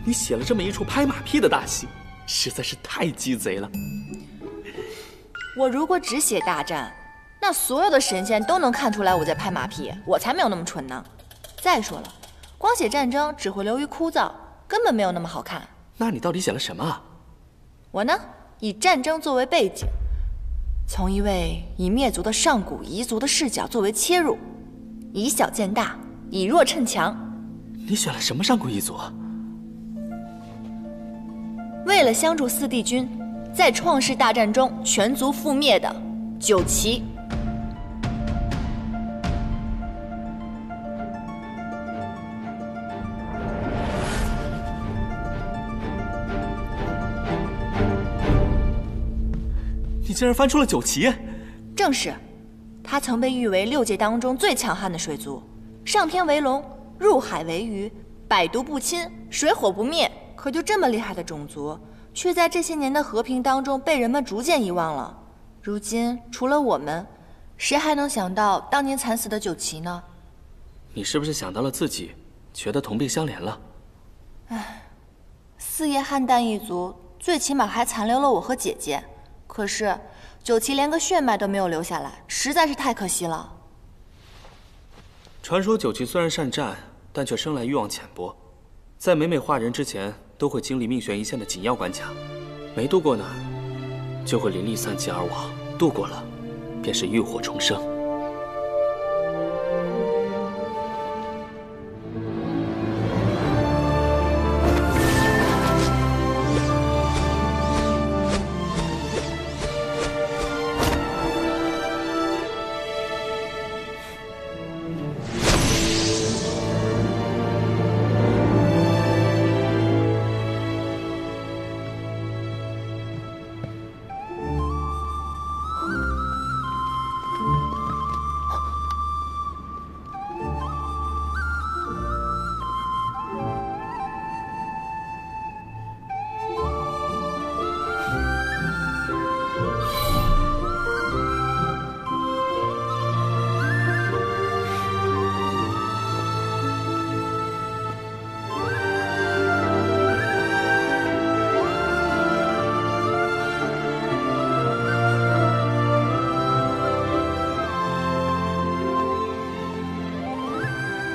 你写了这么一出拍马屁的大戏，实在是太鸡贼了。我如果只写大战，那所有的神仙都能看出来我在拍马屁，我才没有那么蠢呢。再说了，光写战争只会流于枯燥，根本没有那么好看。那你到底写了什么啊？我呢，以战争作为背景，从一位已灭族的上古彝族的视角作为切入，以小见大，以弱趁强。你选了什么上古彝族啊？为了相助4帝君，在创世大战中全族覆灭的九岐。你竟然翻出了九岐！正是，他曾被誉为6界当中最强悍的水族，上天为龙，入海为鱼，百毒不侵，水火不灭。可就这么厉害的种族，却在这些年的和平当中被人们逐渐遗忘了。如今除了我们，谁还能想到当年惨死的九岐呢？你是不是想到了自己，觉得同病相怜了？唉，四叶汉旦一族最起码还残留了我和姐姐，可是九岐连个血脉都没有留下来，实在是太可惜了。传说九岐虽然善战，但却生来欲望浅薄，在每每化人之前，都会经历命悬一线的紧要关卡，没度过呢，就会灵力散尽而亡；度过了，便是浴火重生。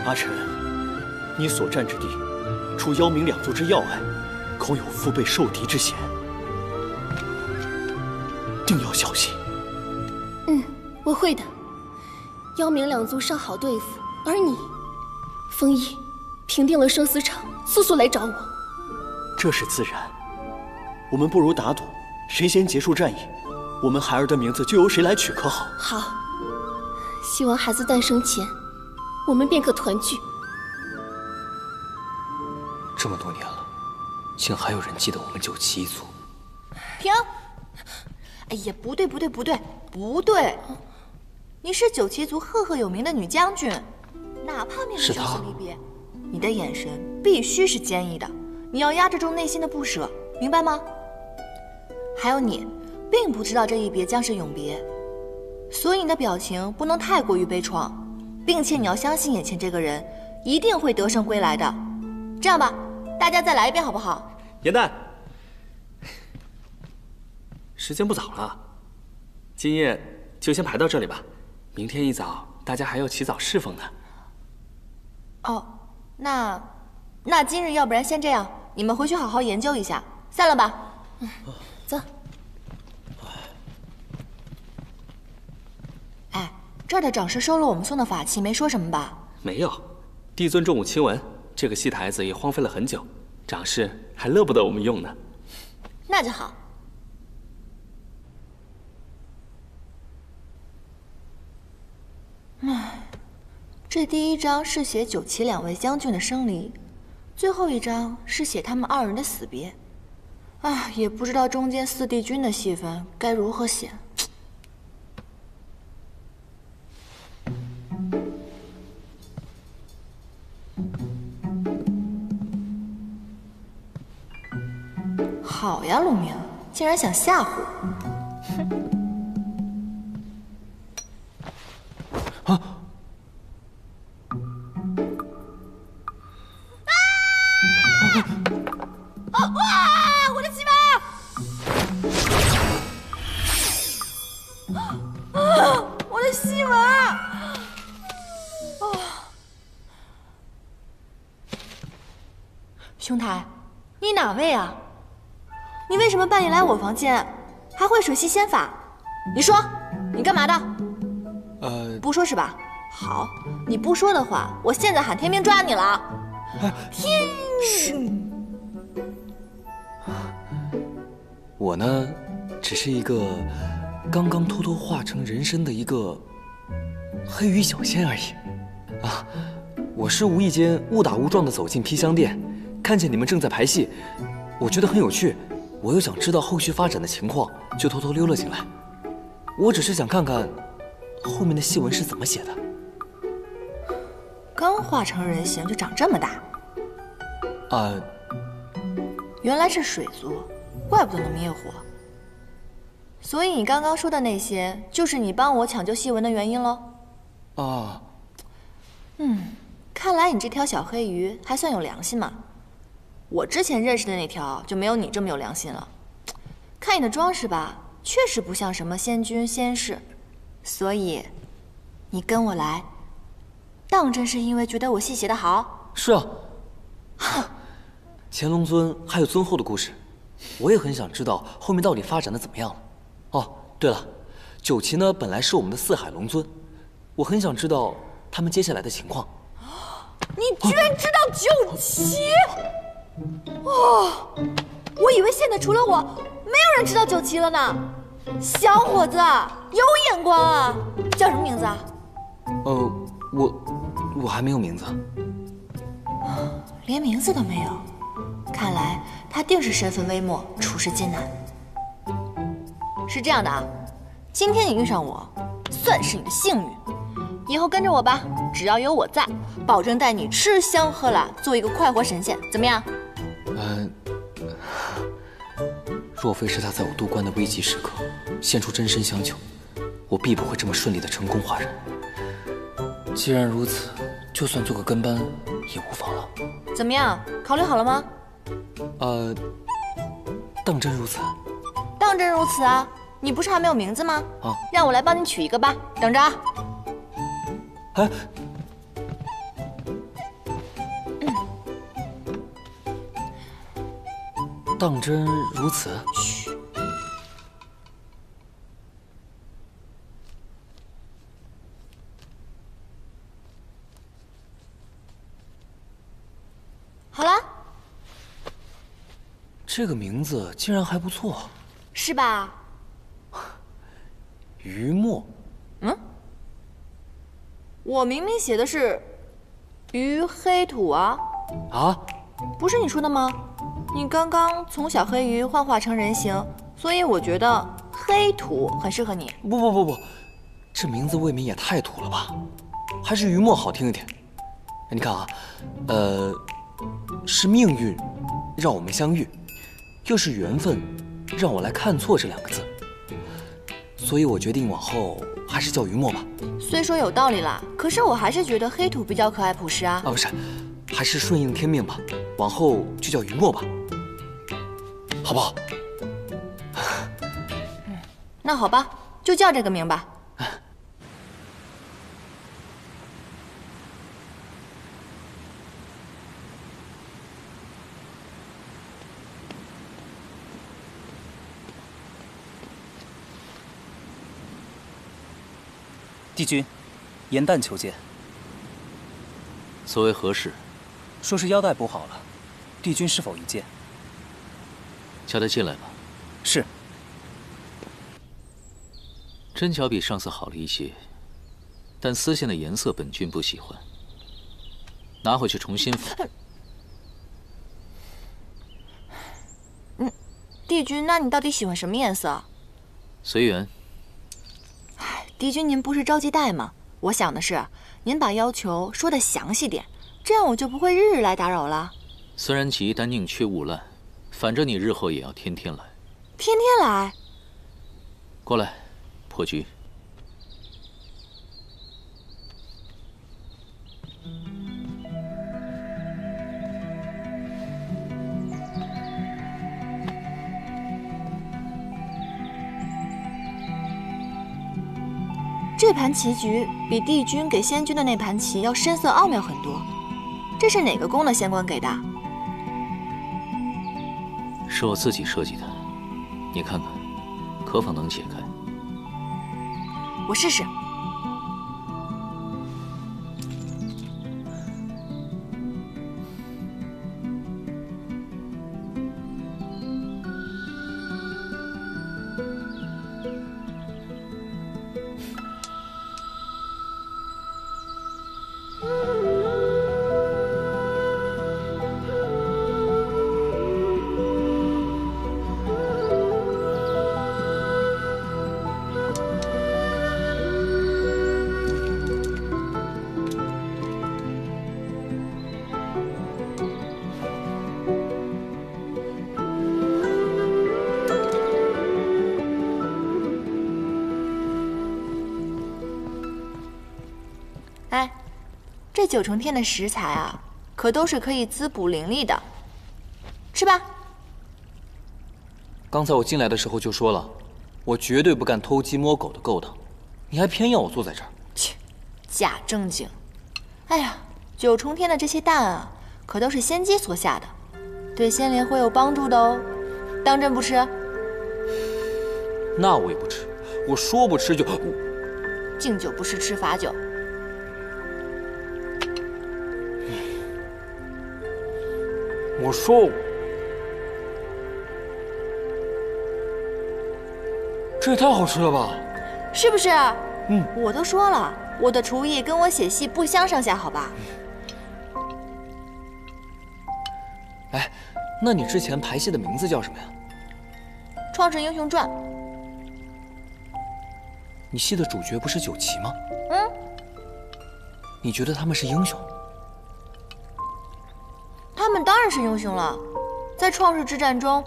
阿晨，你所占之地，除妖冥2族之要外，恐有腹背受敌之嫌，定要小心。我会的。妖冥2族尚好对付，而你，风翼，平定了生死场，速速来找我。这是自然。我们不如打赌，谁先结束战役，我们孩儿的名字就由谁来取，可好？好。希望孩子诞生前，我们便可团聚。这么多年了，竟还有人记得我们九岐一族。停！哎呀，不对，你是九岐族赫赫有名的女将军，哪怕面对生死离别，你的眼神必须是坚毅的，你要压制住内心的不舍，明白吗？还有你，并不知道这一别将是永别，所以你的表情不能太过于悲怆，并且你要相信眼前这个人一定会得胜归来的。这样吧，大家再来一遍好不好？颜淡，时间不早了，今夜就先排到这里吧。明天一早大家还要起早侍奉呢。哦，那那今日要不然先这样，你们回去好好研究一下，散了吧。走。哎，这儿的长师收了我们送的法器，没说什么吧？没有，帝尊重我亲闻，这个戏台子也荒废了很久，长师还乐不得我们用呢。那就好。唉，这第一章是写九旗2位将军的生离，最后一章是写他们2人的死别。唉，也不知道中间4帝君的戏份该如何写。好呀，陆明，竟然想吓唬我！哼！哇！我的骑马！我的戏马！兄台，你哪位啊？你为什么半夜来我房间，还会水系仙法？你说，你干嘛的？不说是吧？好，你不说的话，我现在喊天兵抓你了。天！我呢，只是一个刚刚偷偷化成人身的一个黑羽小仙而已。啊，我是无意间误打误撞的走进披香殿，看见你们正在排戏，我觉得很有趣，我又想知道后续发展的情况，就偷偷溜了进来。我只是想看看后面的戏文是怎么写的。刚化成人形就长这么大？原来是水族，怪不得能灭火。所以你刚刚说的那些，就是你帮我抢救戏文的原因喽？啊。看来你这条小黑鱼还算有良心嘛。我之前认识的那条就没有你这么有良心了。看你的装饰吧，确实不像什么仙君仙士，所以你跟我来，当真是因为觉得我戏写得好？是啊。乾隆尊还有尊后的故事，我也很想知道后面到底发展的怎么样了。哦，对了，九旗呢本来是我们的四海龙尊，我很想知道他们接下来的情况。你居然知道九旗？哦，我以为现在除了我，没有人知道九旗了呢。小伙子，有眼光啊！叫什么名字啊？我还没有名字。连名字都没有，看来他定是身份微末，处事艰难。是这样的啊，今天你遇上我，算是你的幸运。以后跟着我吧，只要有我在，保证带你吃香喝辣，做一个快活神仙，怎么样？若非是他在我渡关的危急时刻献出真身相救，我必不会这么顺利的成功化人。既然如此，就算做个跟班也无妨了。怎么样？考虑好了吗？当真如此？当真如此啊！你不是还没有名字吗？啊，让我来帮你取一个吧，等着啊。当真如此？嘘。好了。这个名字竟然还不错，是吧？于墨。我明明写的是于黑土啊。啊？不是你说的吗？你刚刚从小黑鱼幻化成人形，所以我觉得黑土很适合你。不，这名字未免也太土了吧？还是于墨好听一点。你看啊，是命运让我们相遇，又是缘分让我来看错这2个字，所以我决定往后还是叫于墨吧。虽说有道理啦，可是我还是觉得黑土比较可爱朴实啊。不是，还是顺应天命吧，往后就叫于墨吧，好不好？那好吧，就叫这个名吧。帝君，颜淡求见。所谓何事？说是腰带补好了，帝君是否一见？叫他进来吧。是。针脚比上次好了一些，但丝线的颜色本君不喜欢，拿回去重新缝。帝君，那你到底喜欢什么颜色？随缘。帝君，您不是着急戴吗？我想的是，您把要求说的详细点，这样我就不会日日来打扰了。虽然急，但宁缺毋滥，反正你日后也要天天来。天天来？过来，破局。这盘棋局比帝君给仙君的那盘棋要深色奥妙很多，这是哪个宫的仙官给的？是我自己设计的，你看看，可否能解开？我试试。这9重天的食材啊，可都是可以滋补灵力的。吃吧。刚才我进来的时候就说了，我绝对不干偷鸡摸狗的勾当，你还偏要我坐在这儿。切，假正经。哎呀，9重天的这些蛋啊，可都是仙姬所下的，对仙灵会有帮助的哦。当真不吃？那我也不吃，我说不吃就……敬酒不吃吃罚酒。我说，这也太好吃了吧？是不是？我都说了，我的厨艺跟我写戏不相上下，好吧？哎，那你之前排戏的名字叫什么呀？《创世英雄传》。你戏的主角不是9旗吗？你觉得他们是英雄？他们当然是英雄了，在创世之战中，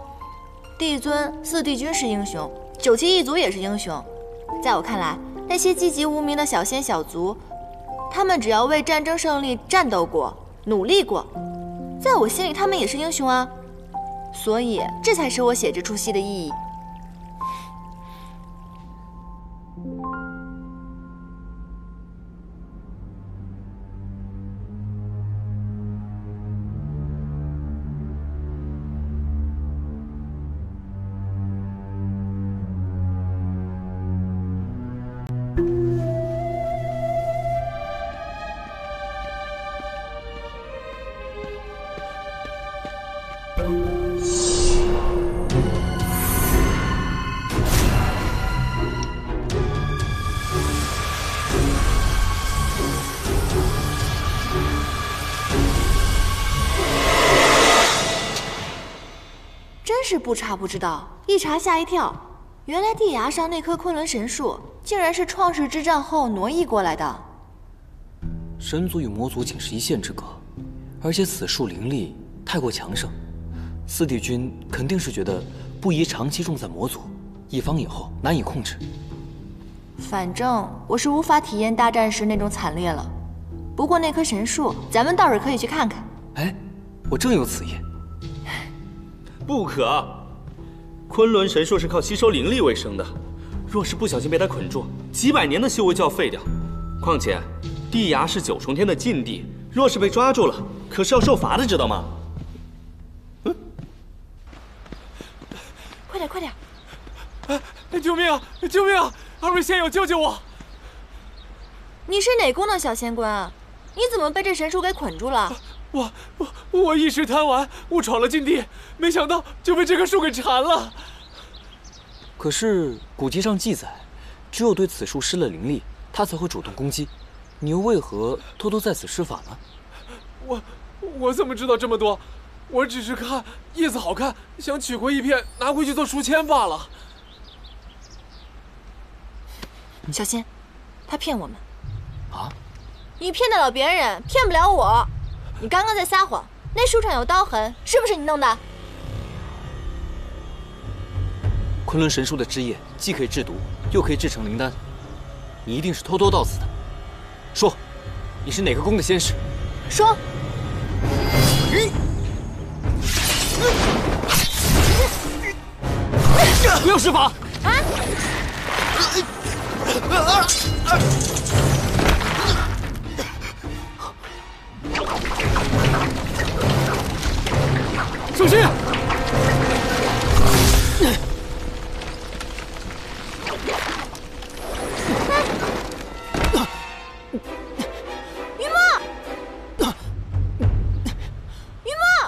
帝尊、4帝君是英雄，9旗一族也是英雄。在我看来，那些籍籍无名的小仙小族，他们只要为战争胜利战斗过、努力过，在我心里他们也是英雄啊。所以，这才是我写这出戏的意义。是不查不知道，一查吓一跳。原来地崖上那棵昆仑神树，竟然是创世之战后挪移过来的。神族与魔族仅是一线之隔，而且此树灵力太过强盛，4帝君肯定是觉得不宜长期种在魔族，一方以后难以控制。反正我是无法体验大战时那种惨烈了。不过那棵神树，咱们倒是可以去看看。哎，我正有此意。不可！昆仑神树是靠吸收灵力为生的，若是不小心被它捆住，几百年的修为就要废掉。况且，地崖是9重天的禁地，若是被抓住了，可是要受罚的，知道吗？快点，快点！救命啊！救命啊！2位仙友，救救我！你是哪宫的小仙官啊？你怎么被这神树给捆住了？我一时贪玩，误闯了禁地，没想到就被这棵树给缠了。可是古籍上记载，只有对此树施了灵力，它才会主动攻击。你又为何偷偷在此施法呢？我怎么知道这么多？我只是看叶子好看，想取回一片拿回去做书签罢了。小心，他骗我们。啊？你骗得了别人，骗不了我。你刚刚在撒谎，那树上有刀痕，是不是你弄的？昆仑神树的枝叶既可以制毒，又可以制成灵丹，你一定是偷偷到此的。说，你是哪个宫的仙使？说。不要施法！啊！小心！云墨，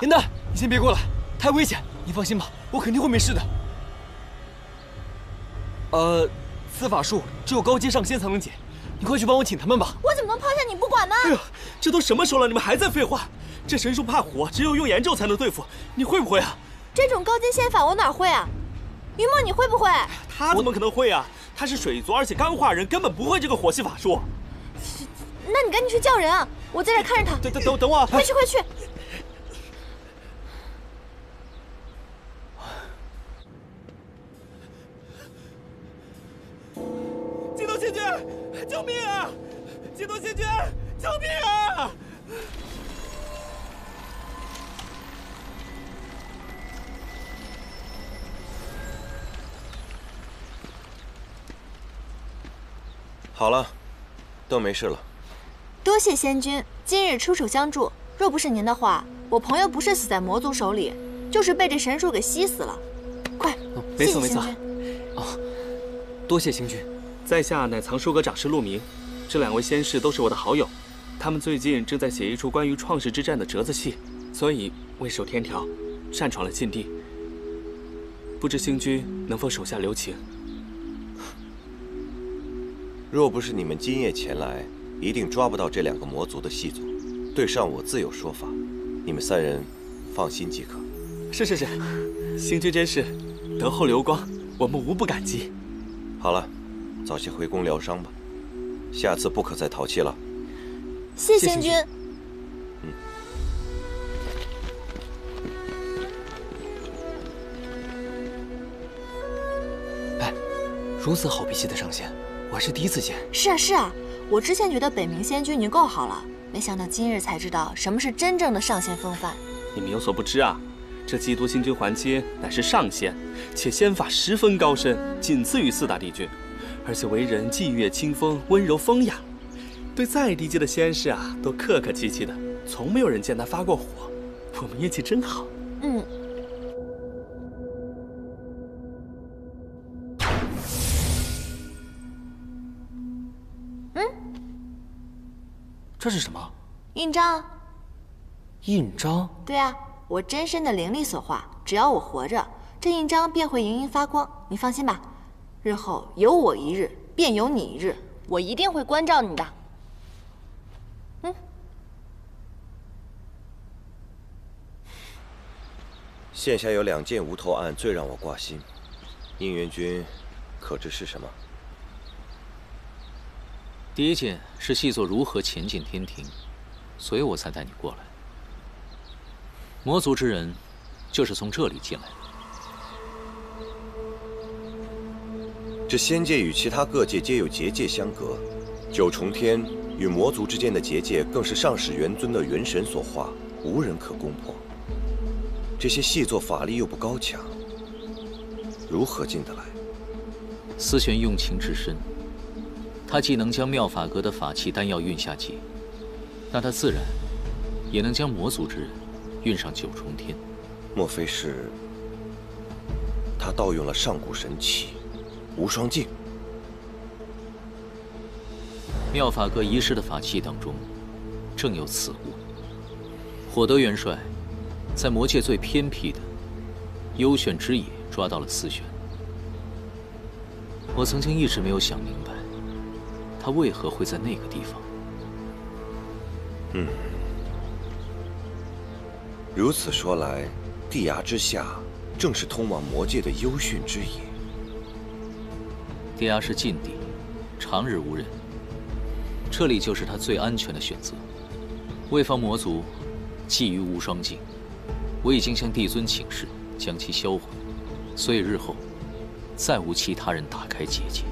林丹，你先别过来，太危险。你放心吧，我肯定会没事的。此法术只有高阶上仙才能解，你快去帮我请他们吧。我怎么能抛下你不管呢？哎呦，这都什么时候了，你们还在废话？这神树怕火，只有用炎咒才能对付，你会不会啊？这种高阶仙法我哪会啊？云墨，你会不会？他怎么可能会啊？他是水族，而且干化人，根本不会这个火系法术。那你赶紧去叫人啊！我在这看着他。等我！快去！激动仙君，救命啊！激动仙君，救命啊！好了，都没事了。多谢仙君今日出手相助，若不是您的话，我朋友不是死在魔族手里，就是被这神树给吸死了。快，没错。多谢星君。在下乃藏书阁掌事陆明，这2位仙士都是我的好友，他们最近正在写一出关于创世之战的折子戏，所以为守天条，擅闯了禁地。不知星君能否手下留情？若不是你们今夜前来，一定抓不到这2个魔族的细作。对上我自有说法，你们3人放心即可。是，星君真是德厚流光，我们无不感激。好了，早些回宫疗伤吧，下次不可再淘气了。谢仙君。如此好脾气的上仙，我还是第一次见。是啊，我之前觉得北冥仙君已经够好了，没想到今日才知道什么是真正的上仙风范。你们有所不知啊，这基督星君还阶乃是上仙，且仙法十分高深，仅次于4大帝君，而且为人霁月清风，温柔风雅，对再低阶的仙士啊都客客气气的，从没有人见他发过火。我们运气真好。这是什么？印章。印章？对啊，我真身的灵力所化，只要我活着，这印章便会莹莹发光。你放心吧，日后有我一日，便有你一日，我一定会关照你的。现下有2件无头案最让我挂心，应元君可知是什么？第一件是细作如何潜进天庭，所以我才带你过来。魔族之人就是从这里进来的。这仙界与其他各界皆有结界相隔，9重天与魔族之间的结界更是上世元尊的元神所化，无人可攻破。这些细作法力又不高强，如何进得来？思玄用情至深。他既能将妙法阁的法器丹药运下界，那他自然也能将魔族之人运上9重天。莫非是他盗用了上古神器无双镜？妙法阁遗失的法器当中，正有此物。火德元帅在魔界最偏僻的幽玄之野抓到了此玄。我曾经一直没有想明白，他为何会在那个地方。如此说来，地崖之下正是通往魔界的幽玄之野。地崖是禁地，长日无人，这里就是他最安全的选择。为防魔族觊觎无双境，我已经向帝尊请示，将其销毁，所以日后再无其他人打开结界。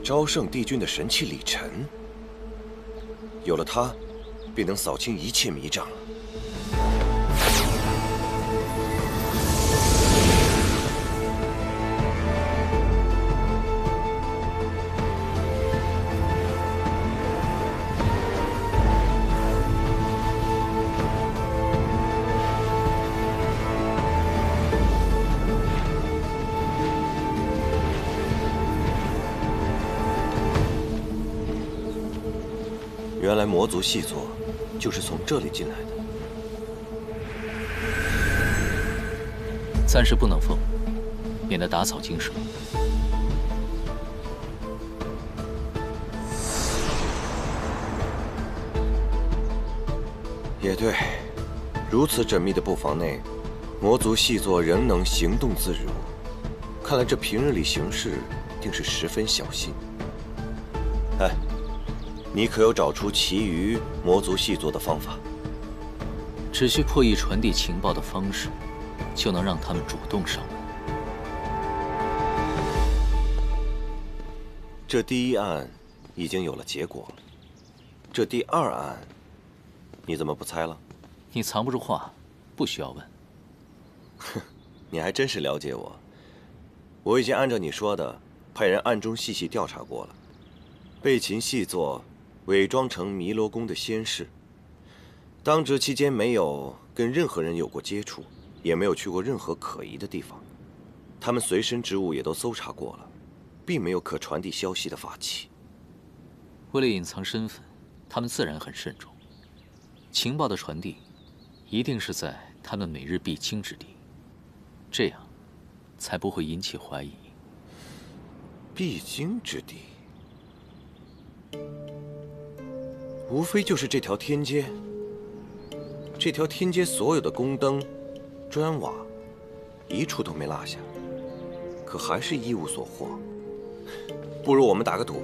昭圣帝君的神器李晨，有了它，便能扫清一切迷障了。原来魔族细作就是从这里进来的。暂时不能封，免得打草惊蛇。也对，如此缜密的布防内，魔族细作仍能行动自如。看来这平日里行事定是十分小心。哎。你可有找出其余魔族细作的方法？只需破译传递情报的方式，就能让他们主动上门。这第一案已经有了结果，这第二案，你怎么不猜了？你藏不住话，不需要问。哼，你还真是了解我。我已经按照你说的，派人暗中细细调查过了。贝琴细作伪装成弥罗宫的仙士，当值期间没有跟任何人有过接触，也没有去过任何可疑的地方。他们随身之物也都搜查过了，并没有可传递消息的法器。为了隐藏身份，他们自然很慎重。情报的传递，一定是在他们每日必经之地，这样才不会引起怀疑。必经之地，无非就是这条天街。这条天街所有的宫灯、砖瓦，一处都没落下，可还是一无所获。不如我们打个赌，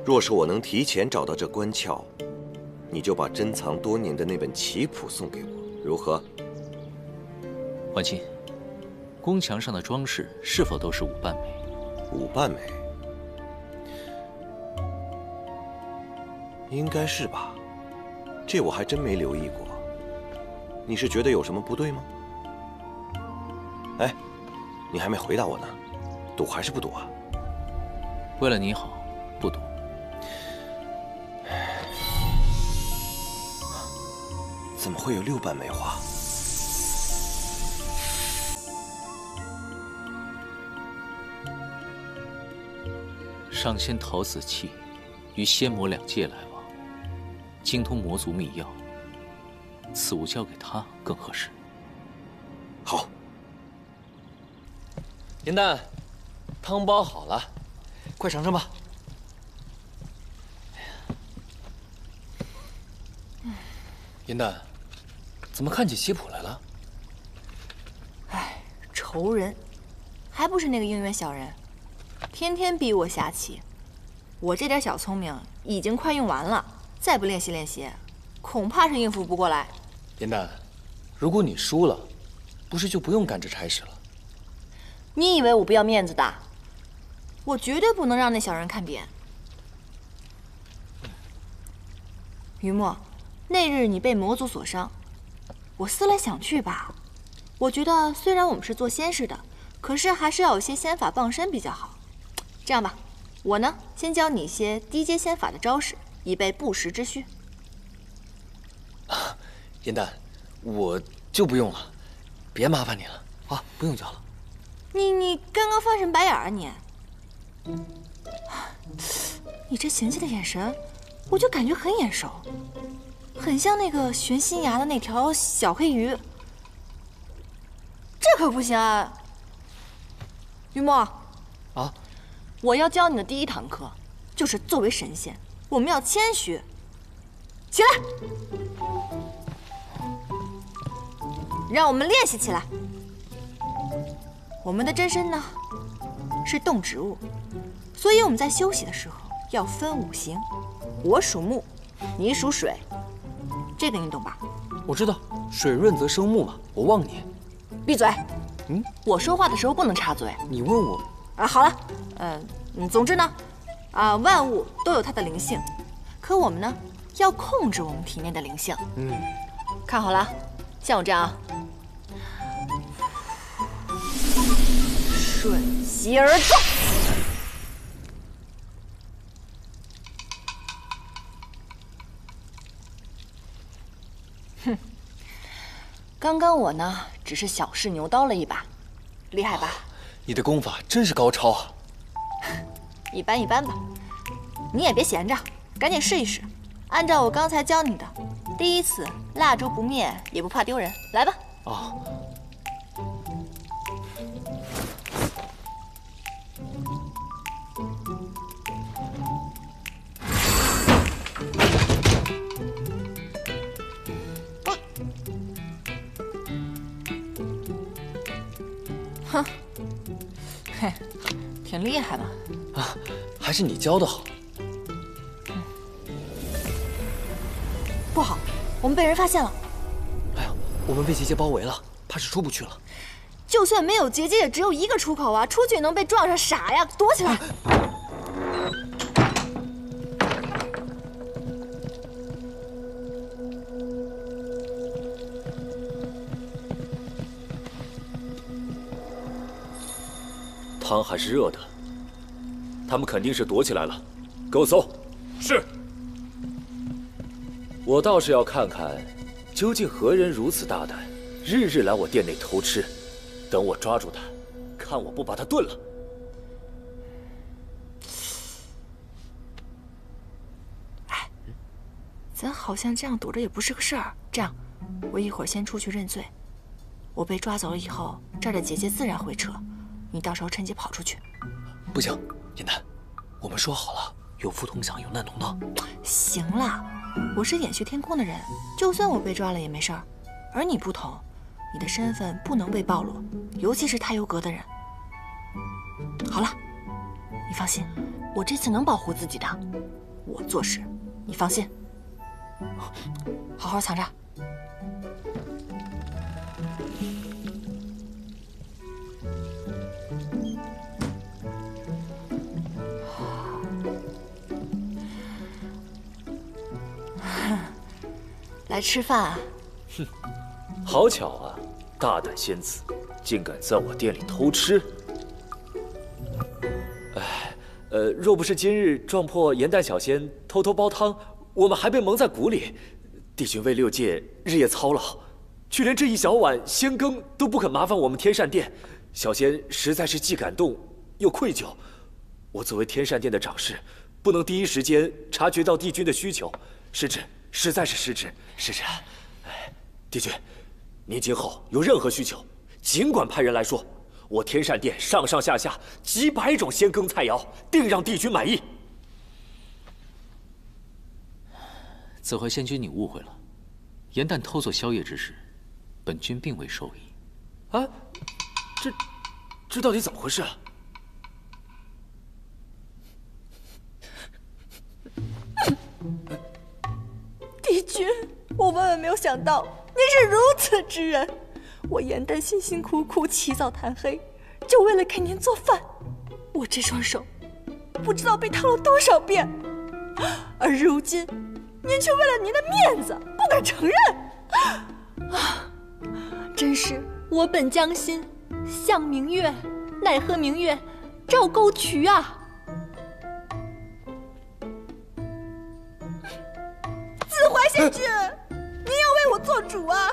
若是我能提前找到这关窍，你就把珍藏多年的那本棋谱送给我，如何？婉清，宫墙上的装饰是否都是五瓣梅？五瓣梅，应该是吧？这我还真没留意过。你是觉得有什么不对吗？哎，你还没回答我呢，赌还是不赌啊？为了你好，不赌。怎么会有6瓣梅花？上仙陶子气与仙魔两界来往，精通魔族秘药，此物交给他更合适。好。银蛋，汤包好了，快尝尝吧。银蛋，怎么看起棋谱来了？哎，仇人，还不是那个应元小人，天天逼我下棋。我这点小聪明已经快用完了，再不练习练习，恐怕是应付不过来。银蛋，如果你输了，不是就不用干这差事了？你以为我不要面子的？我绝对不能让那小人看扁。于墨，那日你被魔族所伤，我思来想去吧，我觉得虽然我们是做仙士的，可是还是要有些仙法傍身比较好。这样吧，我呢先教你一些低阶仙法的招式，以备不时之需。银蛋，我就不用了，别麻烦你了啊，不用教了。你刚刚翻什么白眼啊你？你这嫌弃的眼神，我就感觉很眼熟，很像那个悬心崖的那条小黑鱼。这可不行啊！于墨啊，我要教你的第一堂课，就是作为神仙，我们要谦虚。起来，让我们练习起来。我们的真身呢，是动植物，所以我们在休息的时候要分五行。我属木，你属水，这个你懂吧？我知道，水润则生木嘛。我忘你。闭嘴。我说话的时候不能插嘴。你问我啊，好了，总之呢，万物都有它的灵性，可我们呢，要控制我们体内的灵性。看好了，像我这样啊，顺其而动。哼，刚刚我呢，只是小试牛刀了一把，厉害吧？你的功法真是高超啊！一般一般吧，你也别闲着，赶紧试一试。按照我刚才教你的，第一次蜡烛不灭也不怕丢人，来吧。啊。哼，嘿，挺厉害嘛。啊，还是你教的好。不好，我们被人发现了。哎呀，我们被结界包围了，怕是出不去了。就算没有结界，也只有一个出口啊！出去能被撞上，傻呀！躲起来。汤还是热的，他们肯定是躲起来了，给我搜。是。我倒是要看看，究竟何人如此大胆，日日来我店内偷吃。等我抓住他，看我不把他炖了。哎，咱好像这样躲着也不是个事儿。这样，我一会儿先出去认罪。我被抓走了以后，这儿的结界自然会撤。你到时候趁机跑出去。不行，严丹，我们说好了，有福同享，有难同当。行了，我是掩血天空的人，就算我被抓了也没事儿。而你不同，你的身份不能被暴露，尤其是太游阁的人。好了，你放心，我这次能保护自己的。我做事，你放心。好好藏着。来吃饭啊？哼，好巧啊，大胆仙子，竟敢在我店里偷吃！哎，若不是今日撞破严旦小仙偷偷煲汤，我们还被蒙在鼓里。帝君为六界日夜操劳，却连这一小碗仙羹都不肯麻烦我们天善殿，小仙实在是既感动又愧疚。我作为天善殿的掌事，不能第一时间察觉到帝君的需求，失职。实在是失职，是这。哎，帝君，您今后有任何需求，尽管派人来说，我天善殿上上下下几百种仙羹菜肴，定让帝君满意。子怀仙君，你误会了，严旦偷做宵夜之事，本君并未授意。啊，这到底怎么回事啊？帝君，我万万没有想到你是如此之人。我严旦辛辛苦苦起早贪黑，就为了给您做饭。我这双手，不知道被烫了多少遍。而如今，您却为了您的面子不敢承认。啊，真是我本将心向明月，奈何明月照沟渠啊！子怀仙君，您要为我做主啊！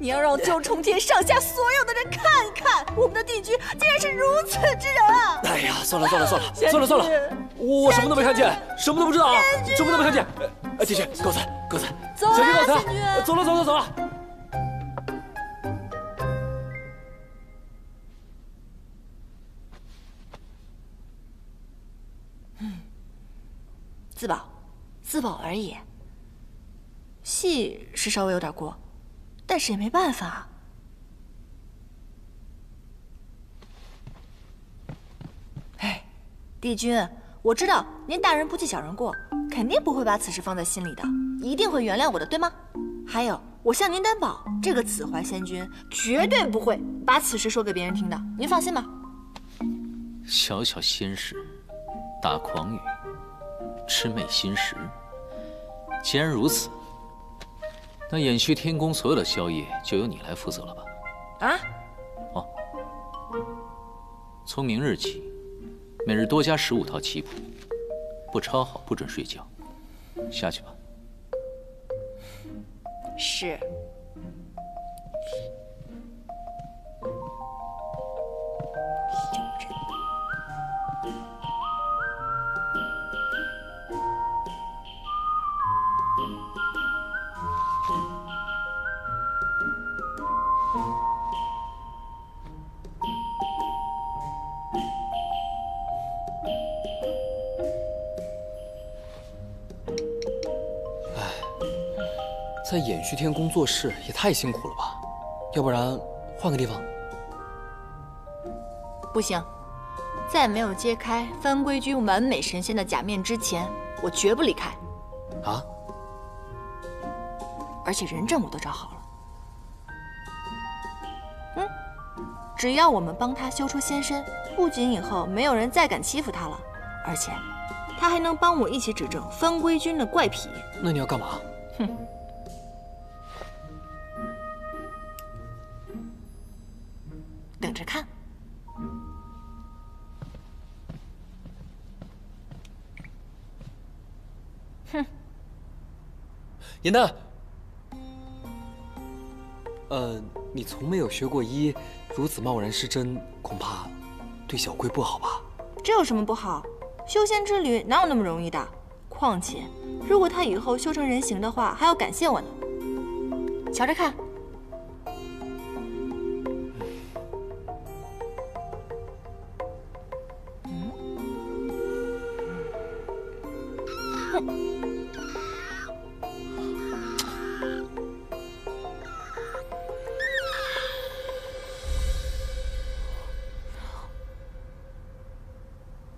你要让九重天上下所有的人看看，我们的帝君竟然是如此之人啊！哎呀，算了，我什么都没看见，什么都不知道啊，什么都没看见。帝君，告辞，走了，仙君，走了。自保而已。戏是稍微有点过，但是也没办法。哎，帝君，我知道您大人不计小人过，肯定不会把此事放在心里的，一定会原谅我的，对吗？还有，我向您担保，这个子怀仙君绝对不会把此事说给别人听的，您放心吧。小小仙使，大诳语，魑魅心识。既然如此，那偃虚天宫所有的宵夜就由你来负责了吧？啊？哦，从明日起，每日多加15套棋谱，不抄好不准睡觉。下去吧。是。在偃虚天宫做事也太辛苦了吧？要不然换个地方？不行，在没有揭开番规君完美神仙的假面之前，我绝不离开。啊？而且人证我都找好了。只要我们帮他修出仙身，不仅以后没有人再敢欺负他了，而且他还能帮我一起指证番规君的怪癖。那你要干嘛？哼。等着看。哼。严丹，你从没有学过医，如此贸然施针，恐怕对小贵不好吧？这有什么不好？修仙之旅哪有那么容易的？况且，如果他以后修成人形的话，还要感谢我呢。瞧着看。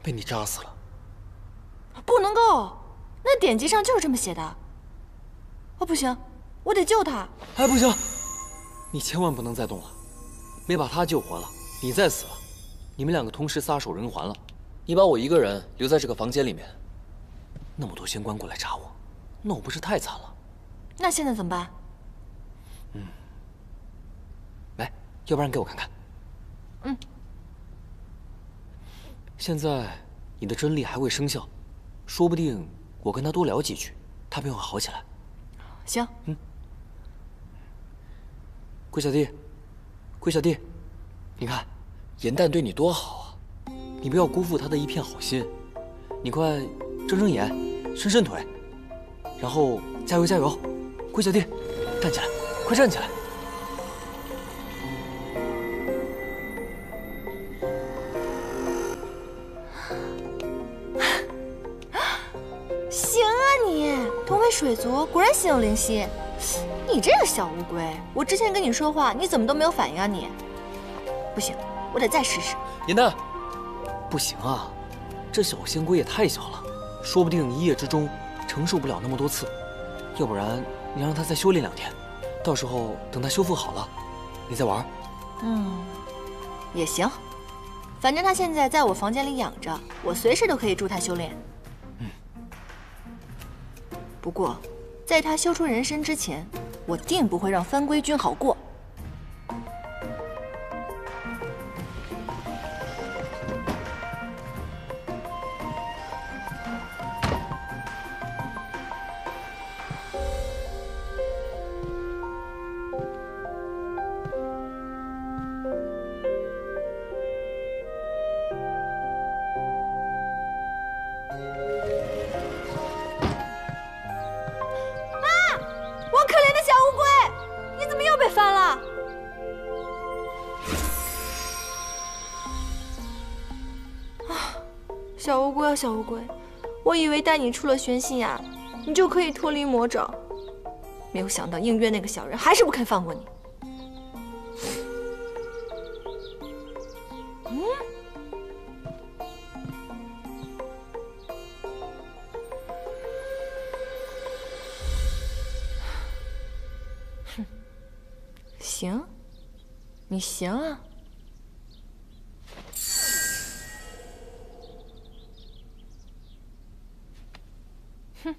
被你扎死了。不能够，那典籍上就是这么写的。哦，不行，我得救他。哎，不行，你千万不能再动了。没把他救活了，你再死了，你们两个同时撒手人寰了。你把我一个人留在这个房间里面，那么多仙官过来查我，那我不是太惨了？那现在怎么办？来，要不然给我看看。现在你的真力还未生效，说不定我跟他多聊几句，他便会好起来。行。龟小弟，龟小弟，你看严旦对你多好啊，你不要辜负他的一片好心。你快睁睁眼，伸伸腿，然后加油加油！龟小弟，站起来，快站起来！行啊你，同为水族，果然心有灵犀。你这个小乌龟，我之前跟你说话，你怎么都没有反应啊你？不行，我得再试试。严旦，不行啊，这小仙龟也太小了，说不定一夜之中承受不了那么多次。要不然你让它再修炼2天，到时候等它修复好了，你再玩。也行，反正它现在在我房间里养着，我随时都可以助它修炼。不过，在它修出人身之前，我定不会让番规君好过。小乌龟啊，小乌龟，我以为带你出了玄心崖，你就可以脱离魔爪，没有想到应月那个小人还是不肯放过你。行，你行啊。哼。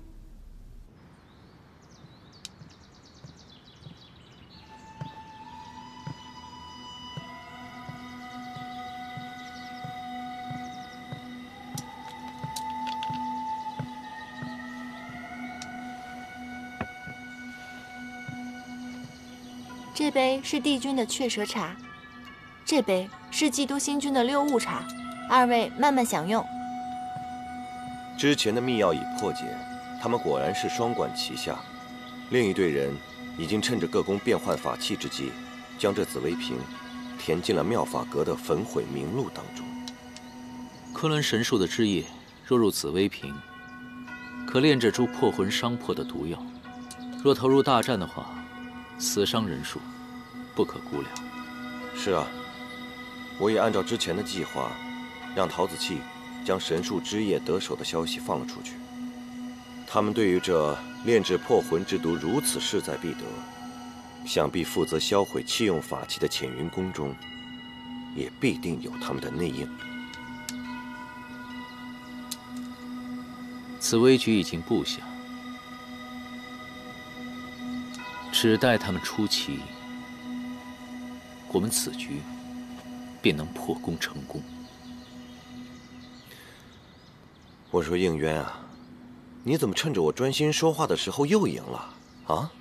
这杯是帝君的雀舌茶，这杯是基督星君的六物茶，二位慢慢享用。之前的密钥已破解，他们果然是双管齐下。另一队人已经趁着各宫变换法器之机，将这紫薇瓶填进了妙法阁的焚毁名录当中。昆仑神树的枝叶若入紫薇瓶，可炼制出破魂伤魄的毒药。若投入大战的话，死伤人数不可估量。是啊，我也按照之前的计划，让陶子气将神树枝叶得手的消息放了出去。他们对于这炼制破魂之毒如此势在必得，想必负责销毁弃用法器的浅云宫中，也必定有他们的内应。紫薇局已经布下，只待他们出奇，我们此局便能破功成功。我说应渊啊，你怎么趁着我专心说话的时候又赢了啊？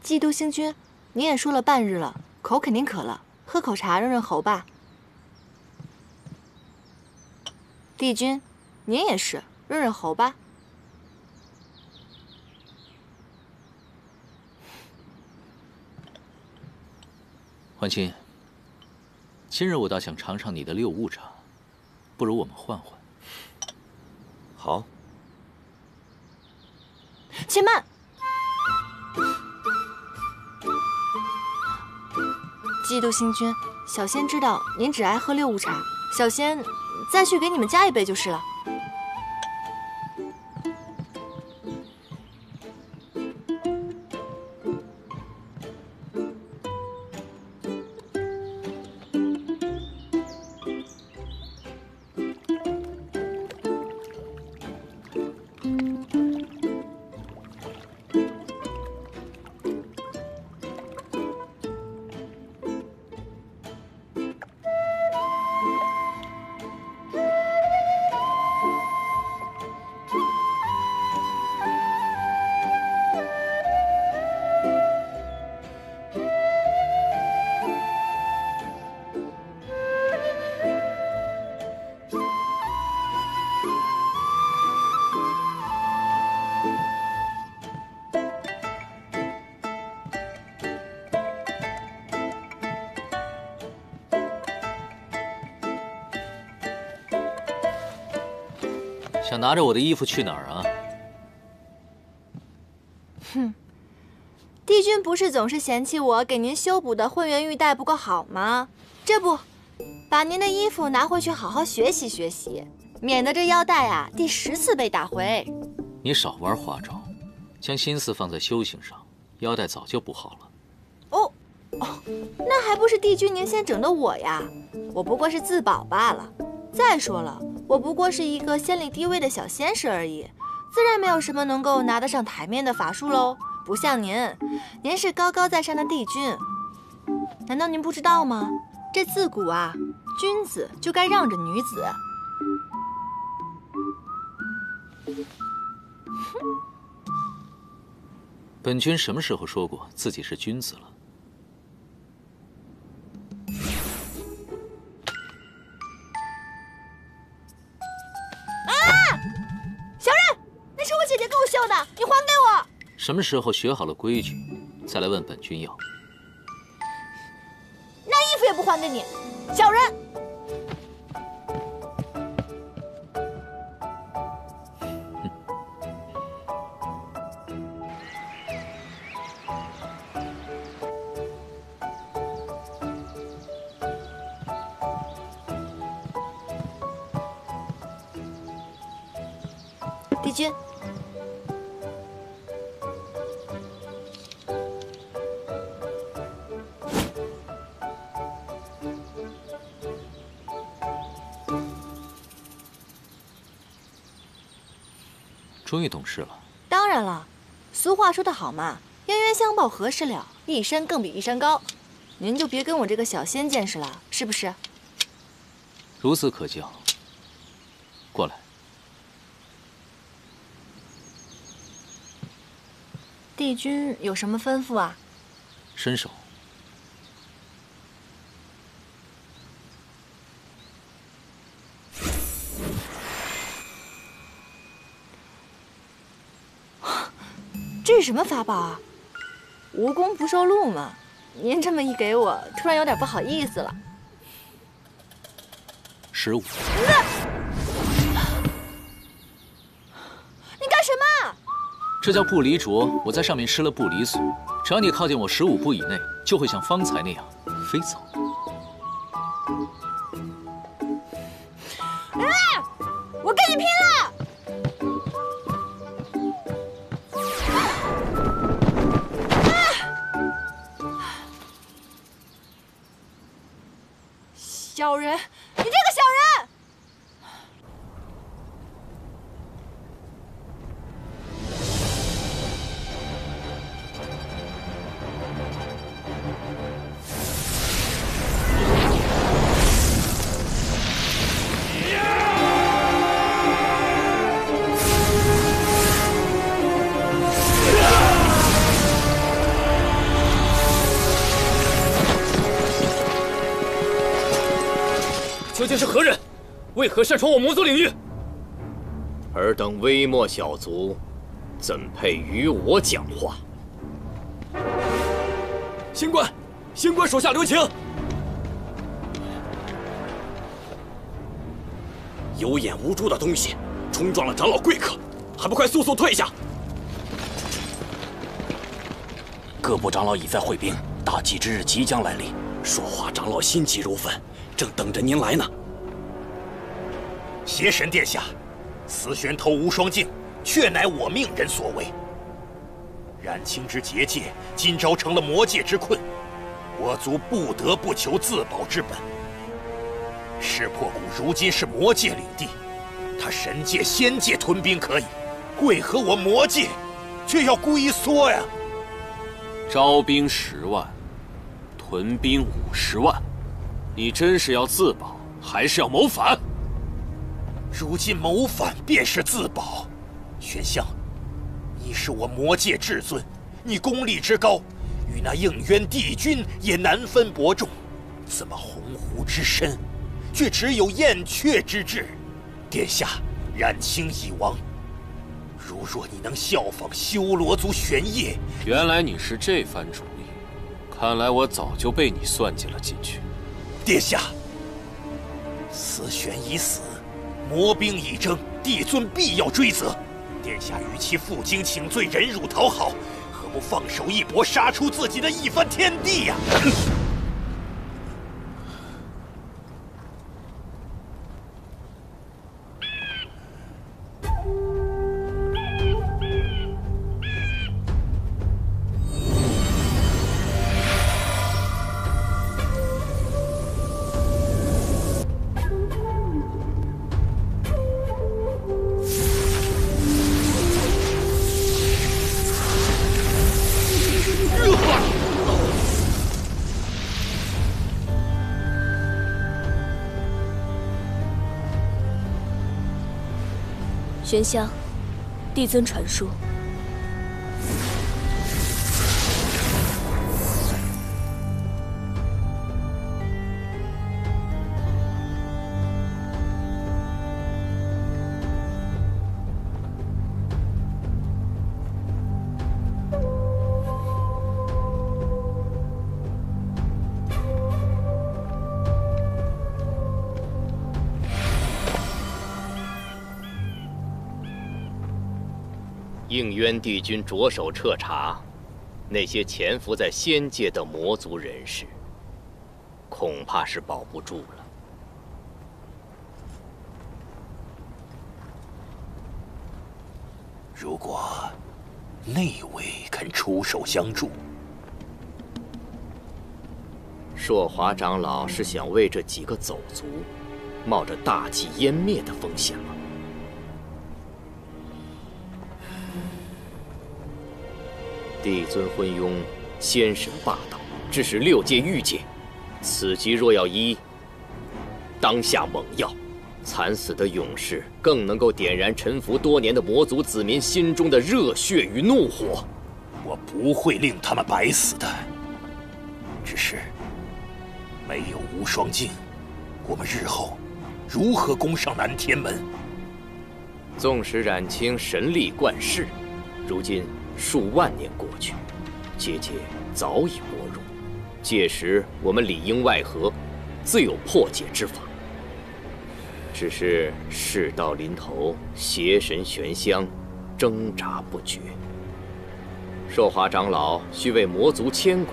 基督星君，你也说了半日了，口肯定渴了，喝口茶润润喉吧。帝君，您也是润润喉吧。欢亲，今日我倒想尝尝你的六物茶，不如我们换换。好。且慢。基督星君，小仙知道您只爱喝六物茶，小仙再去给你们加一杯就是了。想拿着我的衣服去哪儿啊？哼，帝君不是总是嫌弃我给您修补的混元玉带不够好吗？这不，把您的衣服拿回去好好学习学习，免得这腰带啊第10次被打回。你少玩花招，将心思放在修行上，腰带早就补好了。哦，那还不是帝君您先整的我呀？我不过是自保罢了。再说了，我不过是一个仙力低微的小仙士而已，自然没有什么能够拿得上台面的法术喽。不像您，您是高高在上的帝君，难道您不知道吗？这自古啊，君子就该让着女子。本君什么时候说过自己是君子了？小人，那是我姐姐给我绣的，你还给我！什么时候学好了规矩，再来问本君要？还给你，小人！帝君。 终于懂事了。当然了，俗话说得好嘛，冤冤相报何时了？一山更比一山高。您就别跟我这个小仙见识了，是不是？孺子可教。过来。帝君有什么吩咐啊？伸手。 这是什么法宝啊？无功不受禄嘛。您这么一给我，突然有点不好意思了。15。你干什么？这叫不离镯，我在上面施了不离锁，只要你靠近我15步以内，就会像方才那样飞走。我跟你拼了！ 小人，你这个小人！究竟是何人？为何擅闯我魔族领域？尔等微末小卒，怎配与我讲话？仙官，仙官手下留情！有眼无珠的东西，冲撞了长老贵客，还不快速速退下！各部长老已在会兵，大祭之日即将来临，说话长老心急如焚。 正等着您来呢。邪神殿下，司玄偷无双镜，确乃我命人所为。冉青之结界今朝成了魔界之困，我族不得不求自保之本。石破谷如今是魔界领地，他神界、仙界屯兵可以，为何我魔界却要龟缩呀？招兵10万，屯兵50万。 你真是要自保，还是要谋反？如今谋反便是自保。玄香，你是我魔界至尊，你功力之高，与那应渊帝君也难分伯仲。怎么鸿鹄之身，却只有燕雀之志？殿下，冉青已亡。如若你能效仿修罗族玄烨，原来你是这番主意，看来我早就被你算计了进去。 殿下，司玄已死，魔兵已征，帝尊必要追责。殿下与其负荆请罪、忍辱讨好，何不放手一搏，杀出自己的一番天地呀？玄香，帝尊传书。应渊帝君着手彻查那些潜伏在仙界的魔族人士，恐怕是保不住了。如果内卫肯出手相助，朔华长老是想为这几个走卒冒着大计湮灭的风险吗？帝尊昏庸，仙神霸道，致使6界欲界。此计若要依当下猛药，惨死的勇士更能够点燃沉浮多年的魔族子民心中的热血与怒火。我不会令他们白死的。只是没有无双镜，我们日后如何攻上南天门？纵使冉青神力贯世，如今数万年过去，结界早已没入。届时我们里应外合，自有破解之法。只是事到临头，邪神悬香，挣扎不决。朔华长老需为魔族千古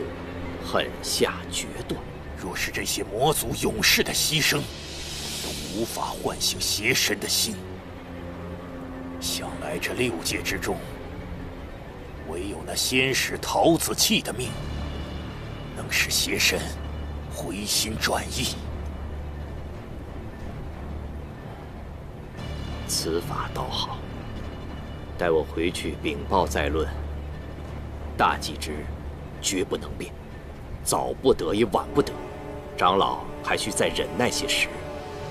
狠下决断。若是这些魔族勇士的牺牲都无法唤醒邪神的心，想来这6界之中，唯有那仙使陶子气的命，能使邪神回心转意。此法倒好，待我回去禀报再论。大计之绝不能变，早不得也晚不得。长老还需再忍耐些时，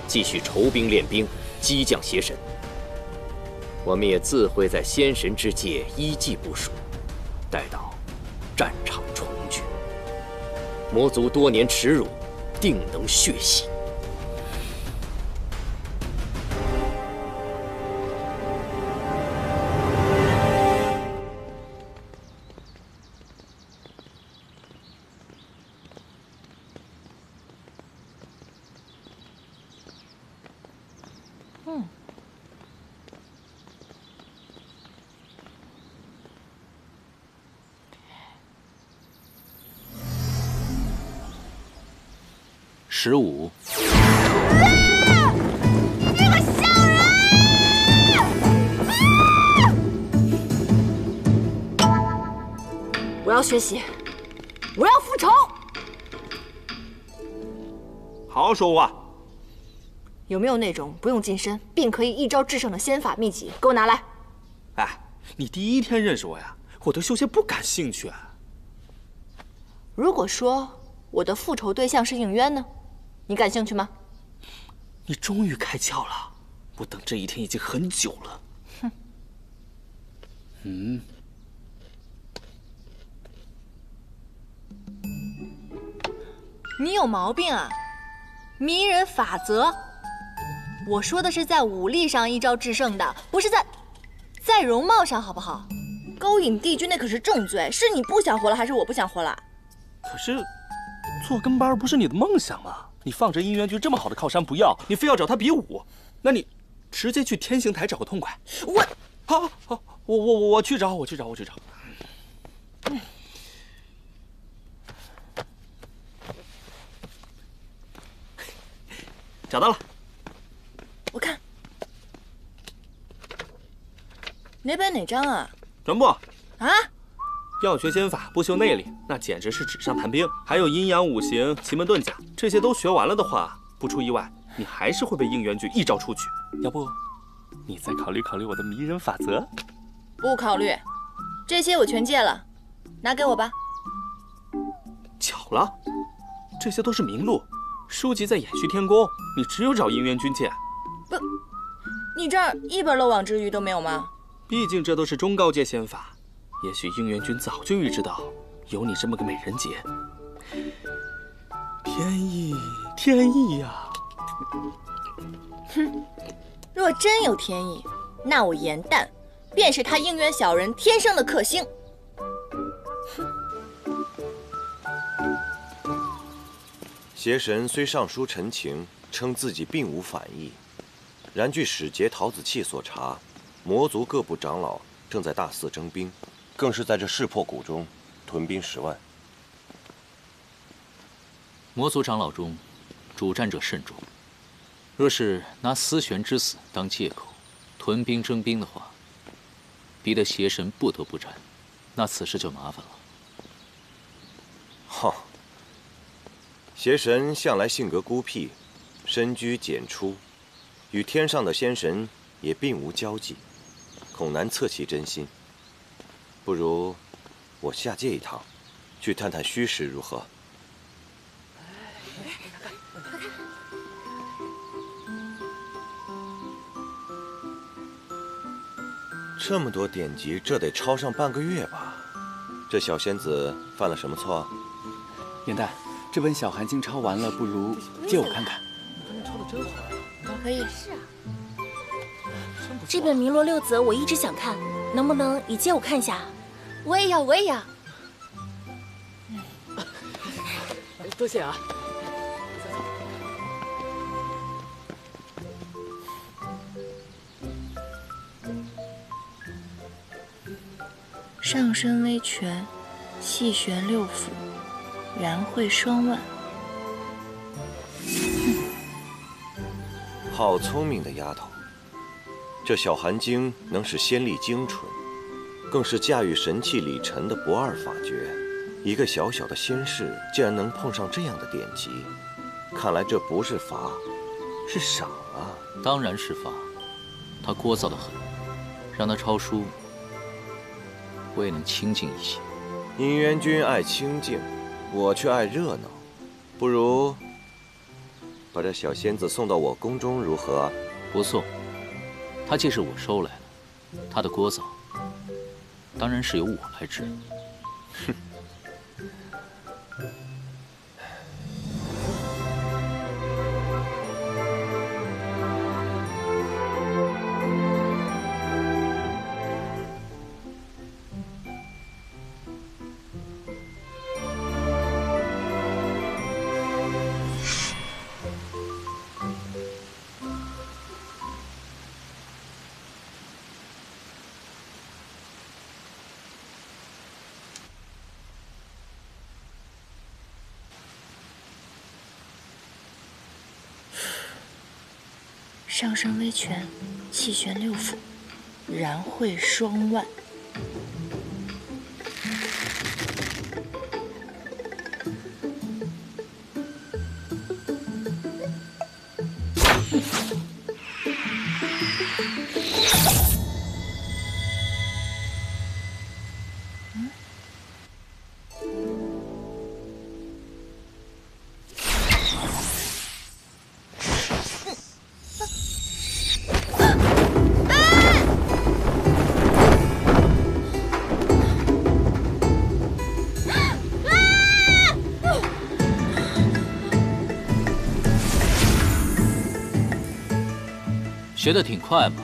继续筹兵练兵，激将邪神。我们也自会在仙神之界依计部署，待到战场重聚，魔族多年耻辱，定能血洗。15。这个小人！我要学习，我要复仇。好好说话。有没有那种不用近身便可以一招制胜的仙法秘籍？给我拿来。哎，你第1天认识我呀，我对修仙不感兴趣。如果说我的复仇对象是应渊呢？你感兴趣吗？你终于开窍了，我等这一天已经很久了。哼。你有毛病啊！迷人法则，我说的是在武力上一招制胜的，不是在容貌上，好不好？勾引帝君那可是重罪，是你不想活了，还是我不想活了？可是，做跟班不是你的梦想吗？你放着姻缘局这么好的靠山不要，你非要找他比武，那你直接去天刑台找个痛快。好，我去找。找到了，我看哪本哪章啊？全部。啊？要学仙法不修内力，那简直是纸上谈兵。还有阴阳五行、奇门遁甲，这些都学完了的话，不出意外，你还是会被应元局一招出局。要不，你再考虑考虑我的迷人法则？不考虑，这些我全戒了，拿给我吧。巧了，这些都是名录，书籍在衍虚天宫，你只有找应元君借。不，你这儿一本漏网之鱼都没有吗？毕竟这都是中高阶仙法。也许应元君早就预知到有你这么个美人姐，天意呀！哼，若真有天意，那我严旦便是他应元小人天生的克星。邪神虽上书陈情，称自己并无反意，然据使节陶子气所查，魔族各部长老正在大肆征兵，更是在这势破谷中屯兵10万。魔族长老中，主战者甚众。若是拿思玄之死当借口，屯兵征兵的话，逼得邪神不得不战，那此事就麻烦了。哼，邪神向来性格孤僻，深居简出，与天上的仙神也并无交际，恐难测其真心。不如我下界一趟，去探探虚实如何？这么多典籍，这得抄上半个月吧？这小仙子犯了什么错？元旦，这本小寒经抄完了，不如借我看看。抄的真好呀！可以。是啊。这本《鸣罗六则》我一直想看，能不能你借我看一下？我也要，我也要。多谢啊。上身微拳，细旋6腑，然会双腕。好聪明的丫头！这小寒经能使仙力精纯，更是驾驭神器礼尘的不二法诀。一个小小的仙士，竟然能碰上这样的典籍，看来这不是罚，是赏啊！当然是罚，他聒噪得很，让他抄书。我也能清静一些。殷渊君爱清静，我却爱热闹。不如把这小仙子送到我宫中如何？不送，她既是我收来的，她的聒噪当然是由我来治。哼。上身微拳，气旋6腑，然会双腕。学得挺快嘛，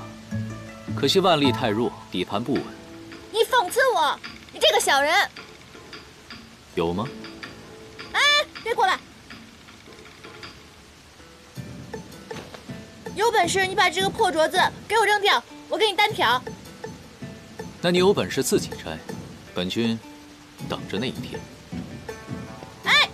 可惜腕力太弱，底盘不稳。你讽刺我，你这个小人！有吗？哎，别过来！有本事你把这个破镯子给我扔掉，我给你单挑。那你有本事自己摘，本君等着那一天。哎！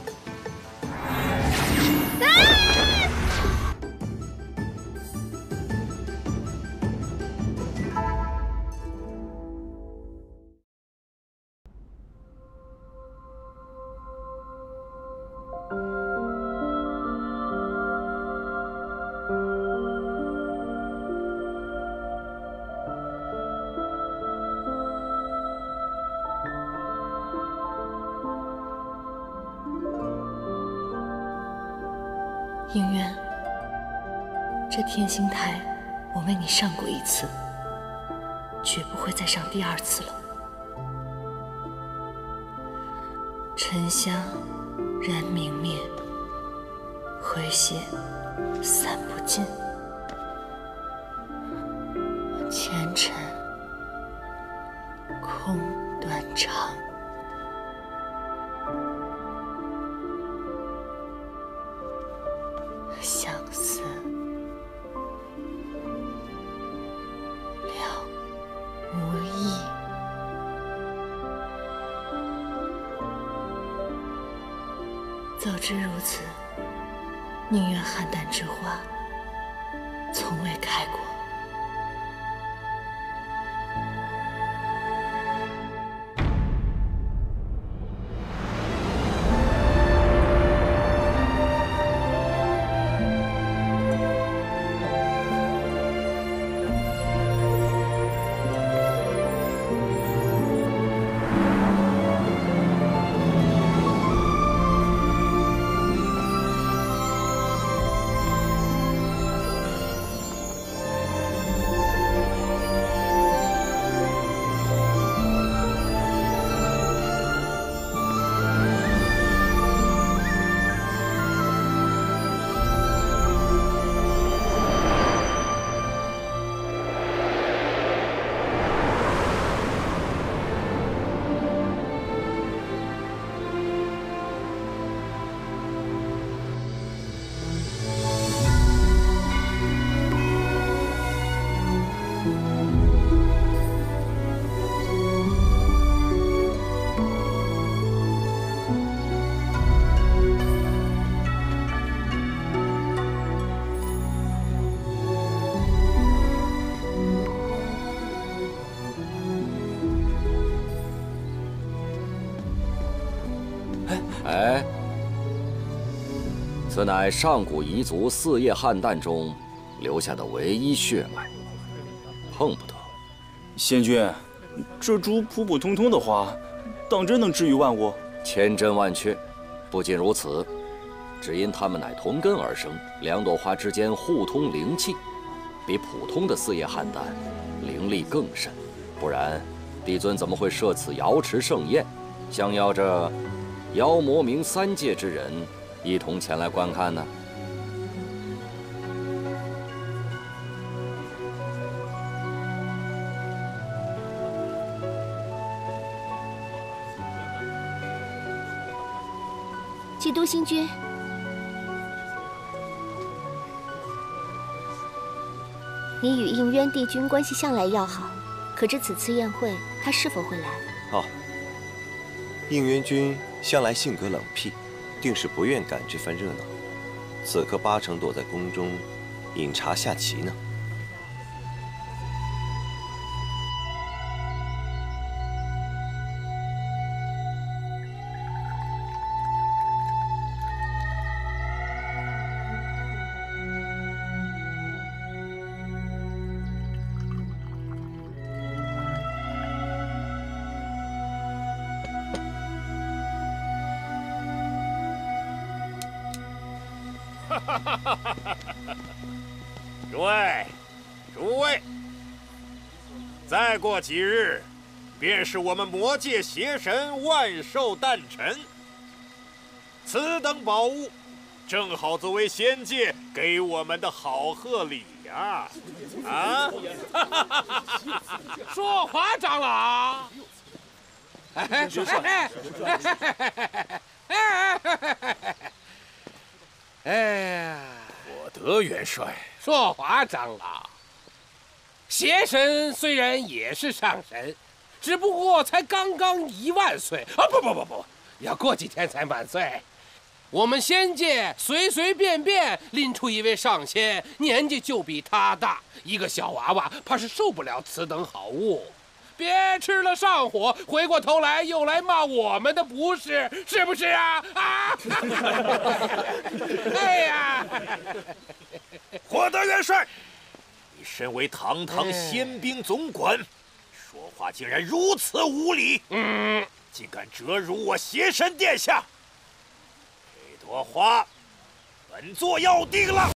应渊，这天星台我为你上过1次，绝不会再上第2次了。沉香燃明灭，回血散不尽，前尘空断肠。相思了无益。早知如此，宁愿邯郸之花从未开过。哎，此乃上古彝族四叶汉诞中留下的唯一血脉，碰不得。仙君，这株普普通通的花，当真能治愈万物？千真万确。不仅如此，只因它们乃同根而生，两朵花之间互通灵气，比普通的四叶汉诞灵力更甚。不然，帝尊怎么会设此瑶池盛宴，相邀着妖魔冥三界之人一同前来观看呢？基督星君，你与应渊帝君关系向来要好，可知此次宴会他是否会来？哦，应渊君向来性格冷僻，定是不愿赶这番热闹。此刻八成躲在宫中饮茶下棋呢。诸位，再过几日，便是我们魔界邪神万寿诞辰。此等宝物，正好作为仙界给我们的好贺礼呀！啊！说话，长老。哎呀，我得元帅。说话，长老。邪神虽然也是上神，只不过才刚1万岁啊！不，要过几天才满岁。我们仙界随便拎出一位上仙，年纪就比他大，一个小娃娃怕是受不了此等好物。别吃了上火，回过头来又来骂我们的不是，是不是啊？啊！哎呀！获得元帅，你身为堂堂仙兵总管，说话竟然如此无礼，竟敢折辱我邪神殿下！这朵花，本座要定了。